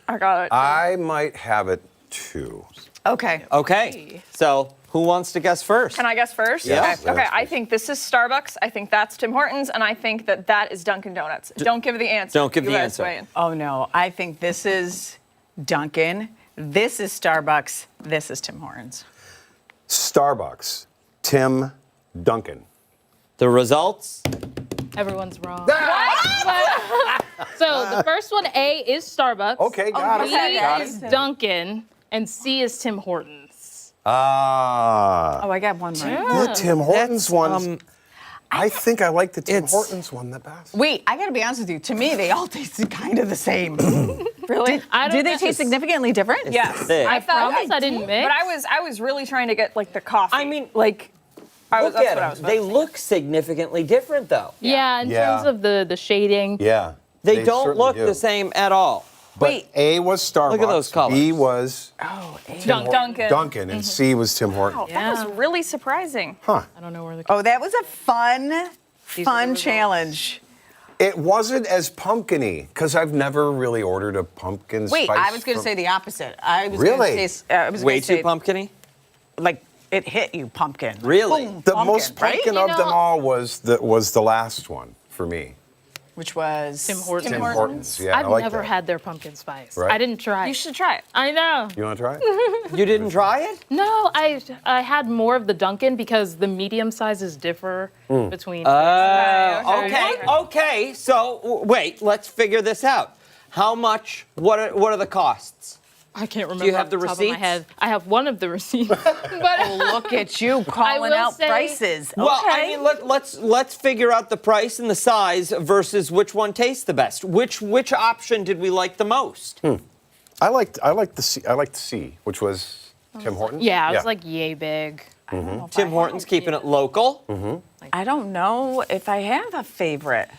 I got it. I might have it too. Okay. Okay. So who wants to guess first? Can I guess first? Yes. Okay. Yes, I think this is Starbucks. I think that's Tim Hortons, and I think that is Dunkin' Donuts. Don't give the answer. Don't give You the guys answer. weigh in. Oh no. I think this is Dunkin'. This is Starbucks. This is Tim Hortons. Starbucks, Tim, Dunkin'. The results? everyone's wrong. So the first one, A, is Starbucks. Okay, got it. B Got is it. Dunkin', and C is Tim Hortons. Ah. Oh, I got one right. The Tim Hortons one. I think I like the Tim it's- Hortons one the best. Wait, I gotta be honest with you. To me, they all tasted kind of the same. Really? I don't Did they know. taste significantly different? Yes. thick. I thought promise I didn't mix. But I was really trying to get like the coffee. I mean, like Look that's at what I them. was They look significantly different, though. Yeah, in Yeah. terms of the shading. Yeah. They don't certainly look do. the same at all. But Wait. A was Starbucks. Look at those colors. B was Dunkin'. Dunkin', and C was Tim Hortons. Wow, that was really surprising. Huh. I don't know where the. Oh, that was a fun These are the results. challenge. It wasn't as pumpkin-y, because I've never really ordered a pumpkin Wait, spice. I was going to from- say the opposite. I was Really? Going to say, I was Way gonna say, too pumpkin-y? Like it hit you, pumpkin. Like, Really? boom, The most right? pumpkin You of them know- all was the last one for me. Which was Tim Hortons. Tim Hortons. Yeah, I've I like never that. had their pumpkin spice. Right. I didn't try it. You should try it. I know. You want to try it? You didn't try it? No, I had more of the Dunkin' because the medium sizes differ between. Okay. So wait, let's figure this out. How much? What are the costs? I can't remember. Do you have off the top of my receipts? head. I have one of the receipts. But Oh, look at you calling will out say- prices. Well, Okay. I mean, let's figure out the price and the size versus which one tastes the best. Which option did we like the most? I liked the C, which was Tim Hortons. yeah, it was like yay big. Tim Hortons keeping it local. I don't know if I have a favorite.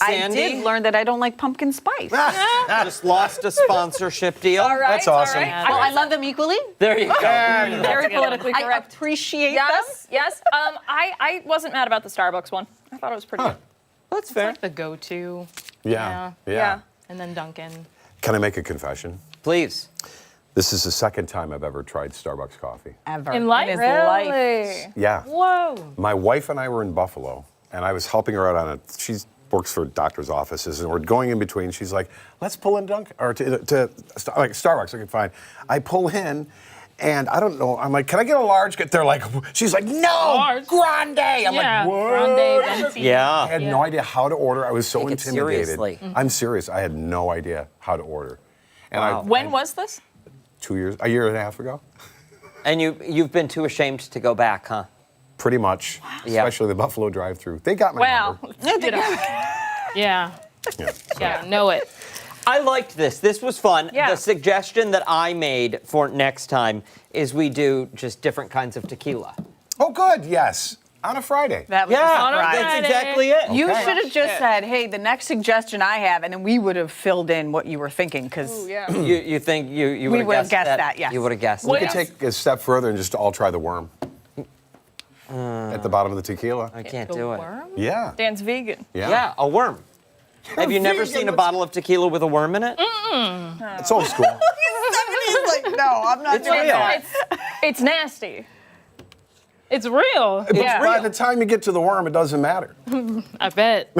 Sandy? I did learn that I don't like pumpkin spice. Just lost a sponsorship deal. All right, That's awesome. all right. Well, I love them equally. There you go. Very politically I correct. Appreciate Yes, yes. I wasn't mad about the Starbucks one. I thought it was pretty good. That's fair. The go-to. Yeah. And then Dunkin'. Can I make a confession? Please. This is the second time I've ever tried Starbucks coffee. Ever. In life? It is Really? life. Yeah. Whoa. My wife and I were in Buffalo, and I was helping her out on it. She works for doctor's offices, and we're going in between. She's like, "Let's pull in Dunkin' or to like Starbucks." Okay, fine. I pull in, and I don't know. I'm like, "Can I get a large?" They're like, "She's like, no, Large. grande." I'm Yeah, like, "What?" grande, venti. I Yeah. had no idea how to order. I was so Take it intimidated. seriously. I'm serious. I had no idea how to order. And Wow. When was this? a year and a half ago, And you've been too ashamed to go back, huh? pretty much. Yeah. Especially the Buffalo drive-through. They got my Well, number. Yeah. Yeah, know it. I liked this. This was fun. Yeah. The suggestion that I made for next time is we do just different kinds of tequila. Oh, good. Yes. On a Friday. That was Yeah, a surprise. that's exactly it. You Okay. should have just said, "Hey, the next suggestion I have," and then we would have filled in what you were thinking, because Yeah. You think you We would have would've guessed guessed that, yes. You would have guessed We that. could take a step further and just all try the worm. At the bottom of the tequila. I can't The do it. worm? Yeah. Dan's vegan. Yeah, a worm. Have you never seen a bottle of tequila with a worm in it? It's old school. He's like, "No, I'm not It's doing real. that." It's nasty. It's real. But Yeah. by the time you get to the worm, it doesn't matter. I bet.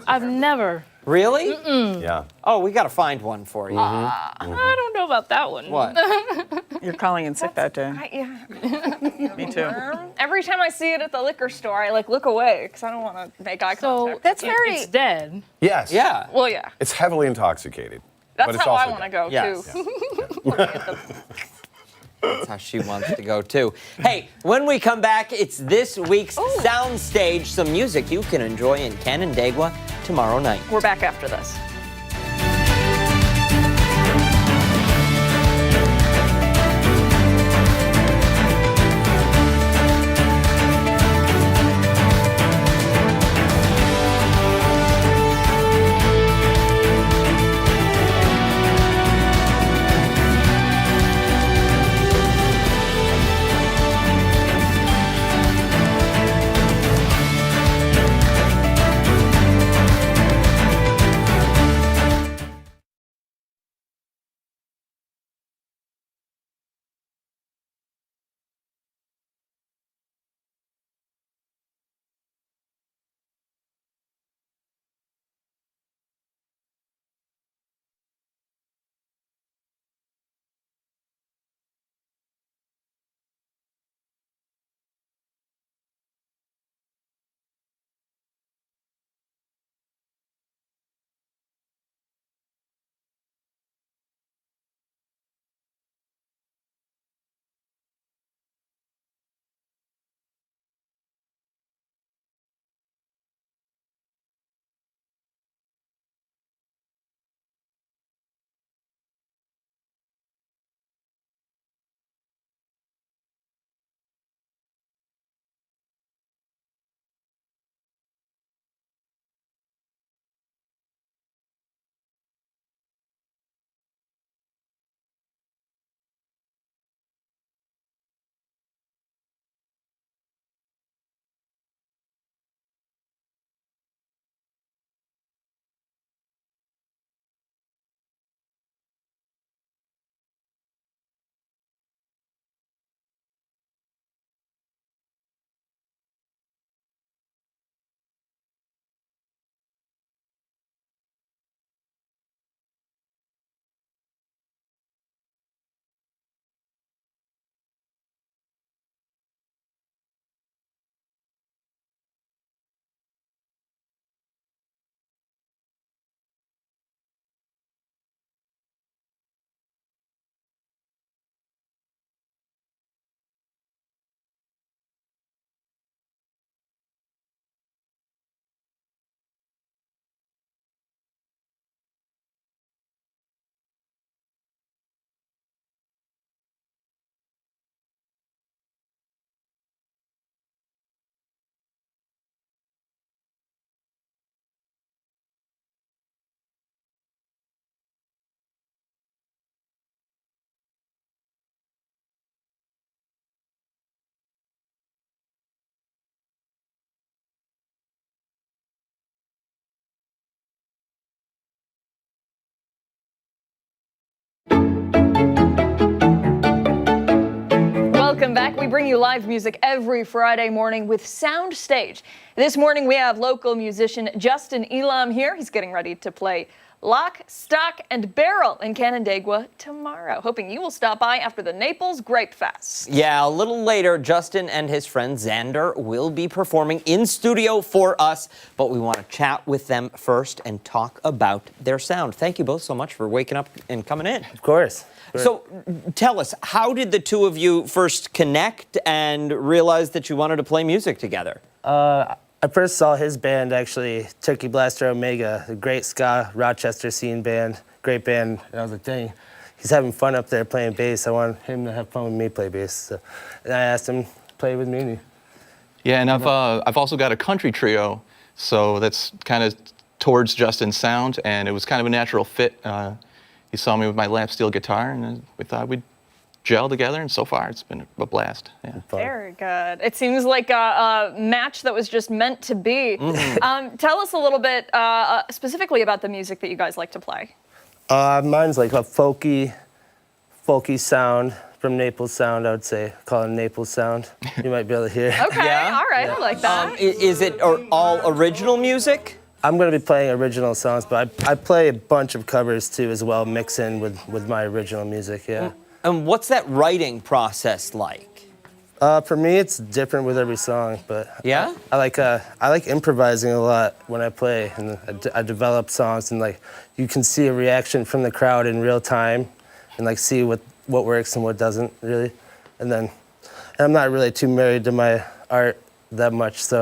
I've never. Really? Yeah. Oh, we got to find one for you. I don't know about that one. What? You're calling in sick that day. Yeah. Me too. Every time I see it at the liquor store, I look away because I don't want to make eye So contact. That's very. It's dead. Yes. Yeah. Well, yeah. It's heavily intoxicated. That's but it's how I also want to good. go Yes. too. That's how she wants to go too. Hey, when we come back, it's this week's Soundstage, some music you can enjoy in Canandaigua tomorrow night. We're back after this. Welcome back. We bring you live music every Friday morning with Soundstage. This morning we have local musician Justin Elam here. He's getting ready to play Lock, Stock, and Barrel in Canandaigua tomorrow. Hoping you will stop by after the Naples Grape Fest. Yeah, a little later, Justin and his friend Xander will be performing in studio for us, but we want to chat with them first and talk about their sound. Thank you both so much for waking up and coming in. Of course. So tell us, how did the two of you first connect and realize that you wanted to play music together? I first saw his band, actually, Turkey Blaster Omega, a great ska Rochester scene band, great band. And I was like, dang, he's having fun up there playing bass. I want him to have fun with me play bass. So, and I asked him to play with me. Yeah, and I've also got a country trio, so that's kind of towards Justin's sound, and it was kind of a natural fit. He saw me with my lap steel guitar, and we thought we'd gel together, and so far it's been a blast. Yeah. Very good. It seems like a match that was just meant to be. Tell us a little bit specifically about the music that you guys like to play. Mine's like a folky sound from Naples sound, I would say. Call it Naples sound. You might be able to hear. Okay, all right, I like that. Is it all original music? I'm going to be playing original songs, but I play a bunch of covers too as well, mix in with my original music, yeah. And what's that writing process like? For me, it's different with every song, but yeah, I like improvising a lot when I play, and I develop songs, and like you can see a reaction from the crowd in real time, and like see what works and what doesn't really, and I'm not really too married to my art that much, so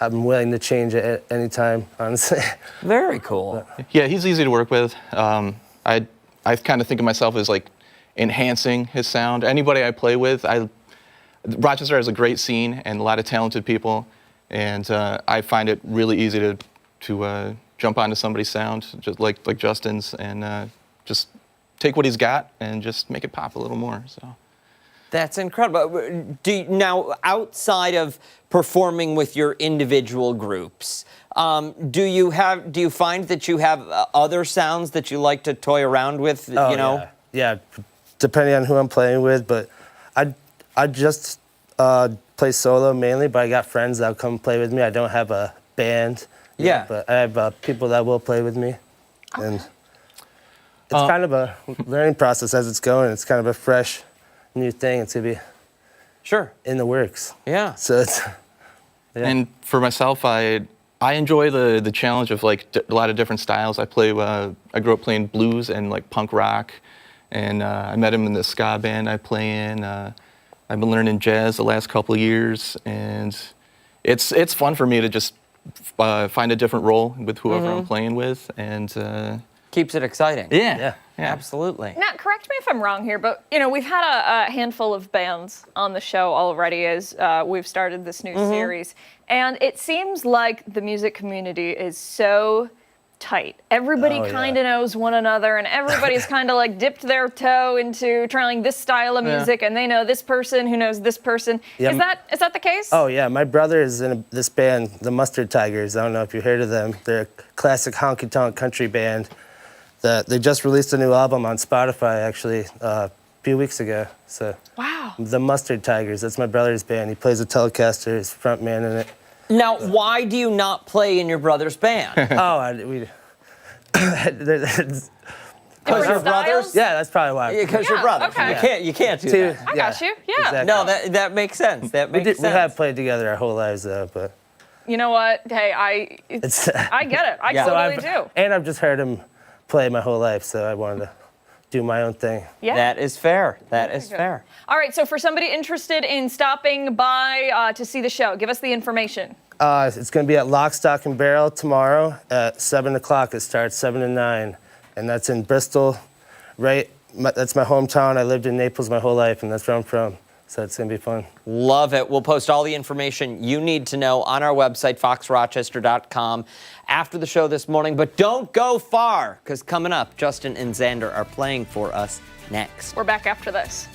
I'm willing to change it at any time, honestly. Very cool. Yeah, he's easy to work with. I kind of think of myself as like enhancing his sound. Anybody I play with, Rochester has a great scene and a lot of talented people, and I find it really easy to jump onto somebody's sound, just like Justin's, and just take what he's got and just make it pop a little more. So. That's incredible. Now, outside of performing with your individual groups, do you find that you have other sounds that you like to toy around with? Oh, yeah, depending on who I'm playing with. But I just play solo mainly. But I got friends that'll come play with me. I don't have a band. Yeah, but I have people that will play with me, and it's kind of a learning process as it's going. It's kind of a fresh new thing. It's gonna be in the works. Yeah. So it's And for myself, I enjoy the challenge of like a lot of different styles. I grew up playing blues and like punk rock, and I met him in the ska band I play in. I've been learning jazz the last couple of years, and it's fun for me to just find a different role with whoever I'm playing with, and keeps it exciting. Yeah. Absolutely. Now, correct me if I'm wrong here, but we've had a handful of bands on the show already as we've started this new series, and it seems like the music community is so tight. Everybody kind of knows one another, and everybody's kind of like dipped their toe into trying this style of music, and they know this person who knows this person. Yeah. Is that the case? Oh yeah, my brother is in this band, the Mustard Tigers. I don't know if you heard of them. They're a classic honky-tonk country band. They just released a new album on Spotify, actually, a few weeks ago. So, wow. The Mustard Tigers, that's my brother's band. He plays a Telecaster, he's front man in it. Now, why do you not play in your brother's band? Because you're brothers? Yeah, that's probably why. Because you're brothers. Okay. You can't do that. I got you. Yeah. Exactly. No, that makes sense. That makes sense. We have played together our whole lives, though, but... You know what? Hey, I get it. I totally do. And I've just heard him play my whole life, so I wanted to do my own thing. Yeah. That is fair. That is fair. All right, so for somebody interested in stopping by to see the show, give us the information. It's going to be at Lock, Stock, and Barrel tomorrow at 7 o'clock. It starts 7 to 9, and that's in Bristol. That's my hometown. I lived in Naples my whole life, and that's where I'm from. So it's going to be fun. Love it. We'll post all the information you need to know on our website, foxrochester.com, after the show this morning. But don't go far, because coming up, Justin and Xander are playing for us next. We're back after this.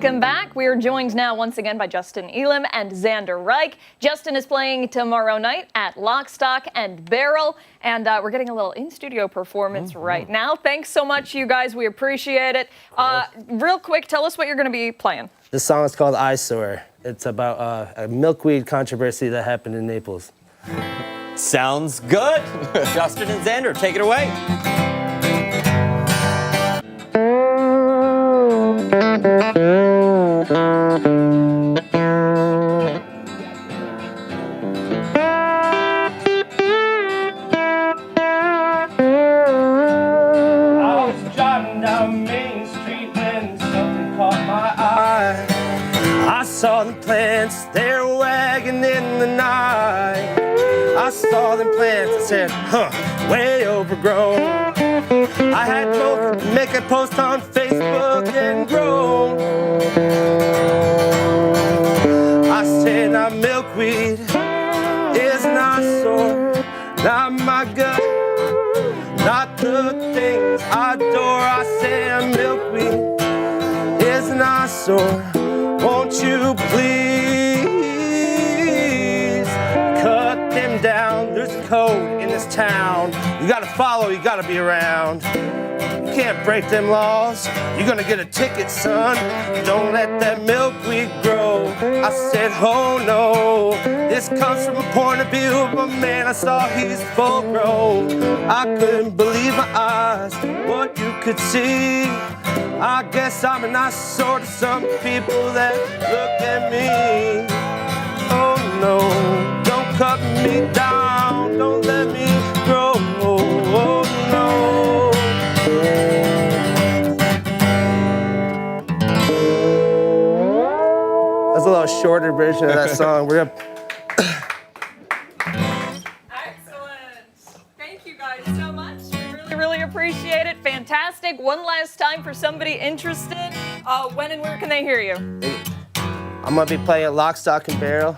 Welcome back. We are joined now once again by Justin Elam and Xander Reich. Justin is playing tomorrow night at Lock, Stock, and Barrel, and we're getting a little in-studio performance right now. Thanks so much, you guys. We appreciate it. Real quick, tell us what you're going to be playing. The song is called Eyesore. It's about a milkweed controversy that happened in Naples. Sounds good. Justin and Xander, take it away. I was driving down Main Street when something caught my eye. I saw them plants, they're wagging in the night. I saw them plants, I said, huh, way overgrown. I had to make a post on Facebook and grow. I said, now milkweed is not sore, not my gut, not the things I adore. I say milkweed is not sore. Won't you please cut them down? There's a code in this town. You gotta follow, you gotta be around. You can't break them laws. You're gonna get a ticket, son. Don't let that milkweed grow. I said, oh no. This comes from a point of view of a man I saw he's full grown. I couldn't believe my eyes, what you could see. I guess I'm an eyesore to some people that look at me. Oh no, don't cut me down, don't let me grow. Oh no. That's a little shorter version of that song. We're gonna. Thank you guys so much. We really appreciate it. Fantastic. One last time for somebody interested. When and where can they hear you? I'm gonna be playing at Lock, Stock, and Barrel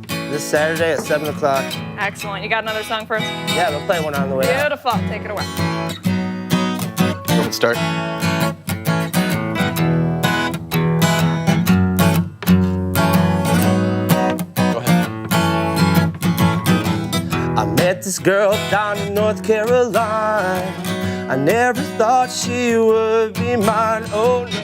this Saturday at 7 o'clock. Excellent. You got another song for us? Yeah, we'll play one on the way out. Beautiful. Take it away. Don't start. I met this girl down in North Carolina. I never thought she would be mine. Oh no.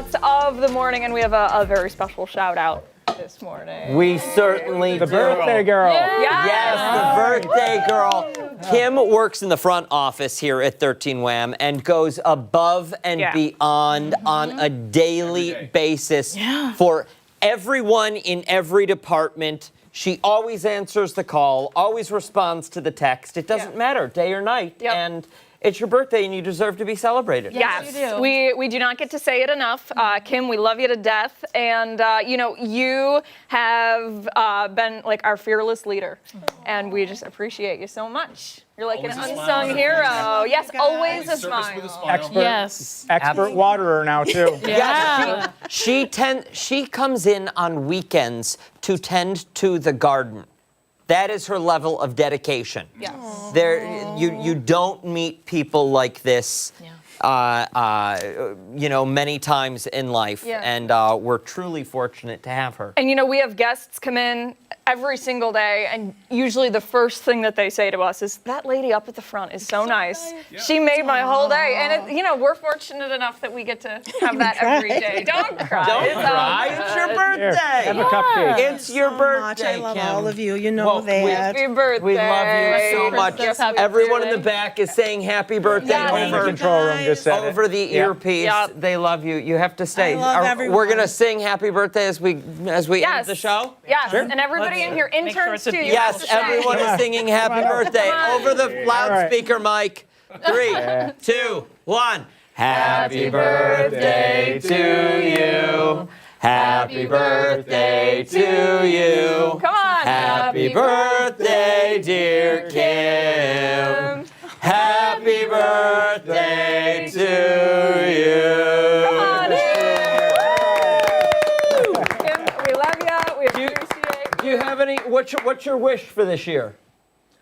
thoughts of the morning, and we have a very special shout out this morning. We certainly The do. birthday girl. Yes, the birthday girl. Kim works in the front office here at 13 Wham and goes above and beyond on a daily basis for everyone in every department. She always answers the call, always responds to the text. It doesn't matter, day or night. And it's your birthday and you deserve to be celebrated. Yes, we do not get to say it enough. Kim, we love you to death. And, you know, you have been like our fearless leader. And we just appreciate you so much. You're like an unsung hero. Yes, always a smile. Expert waterer now, too. She comes in on weekends to tend to the garden. That is her level of dedication. Yes. You don't meet people like this, you know, many times in life, and we're truly fortunate to have her. And you know, we have guests come in every single day, and usually the first thing that they say to us is, "That lady up at the front is so nice. She made my whole day." And you know, we're fortunate enough that we get to have that every day. Don't cry. Don't cry. It's your birthday. Have a cupcake. It's your birthday, I love Kim. all of you. You know that. Happy birthday. We love you so much. Yes, Everyone in the back is saying happy birthday In the control room just said over the earpiece. They love you. You have to stay. I love everyone. We're gonna sing happy birthday as we end the show. Yes, and everybody in here, interns too. Yes, everyone is singing happy birthday over the loudspeaker mic. 3, 2, 1. Happy birthday to you. Happy birthday to you. Come on. Happy birthday, dear Kim. Happy birthday to you. Come on. Kim, we love you. We appreciate you. Do you have any? What's your wish for this year?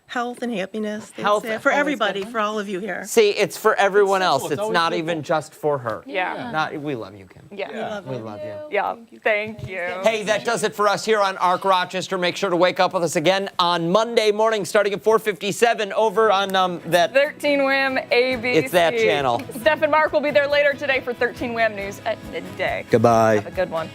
Health and happiness. That's Health- it. For everybody, for all of you here. See, it's for everyone else. simple. It's It's always not simple. even just for her. We love you, Kim. We love you. Yeah, thank you. Hey, that does it for us here on Arc Rochester. Make sure to wake up with us again on Monday morning, starting at 4:57 over on that 13 Wham ABC. It's that channel. Steph and Mark will be there later today for 13 Wham News at midday. Goodbye. Have a good one.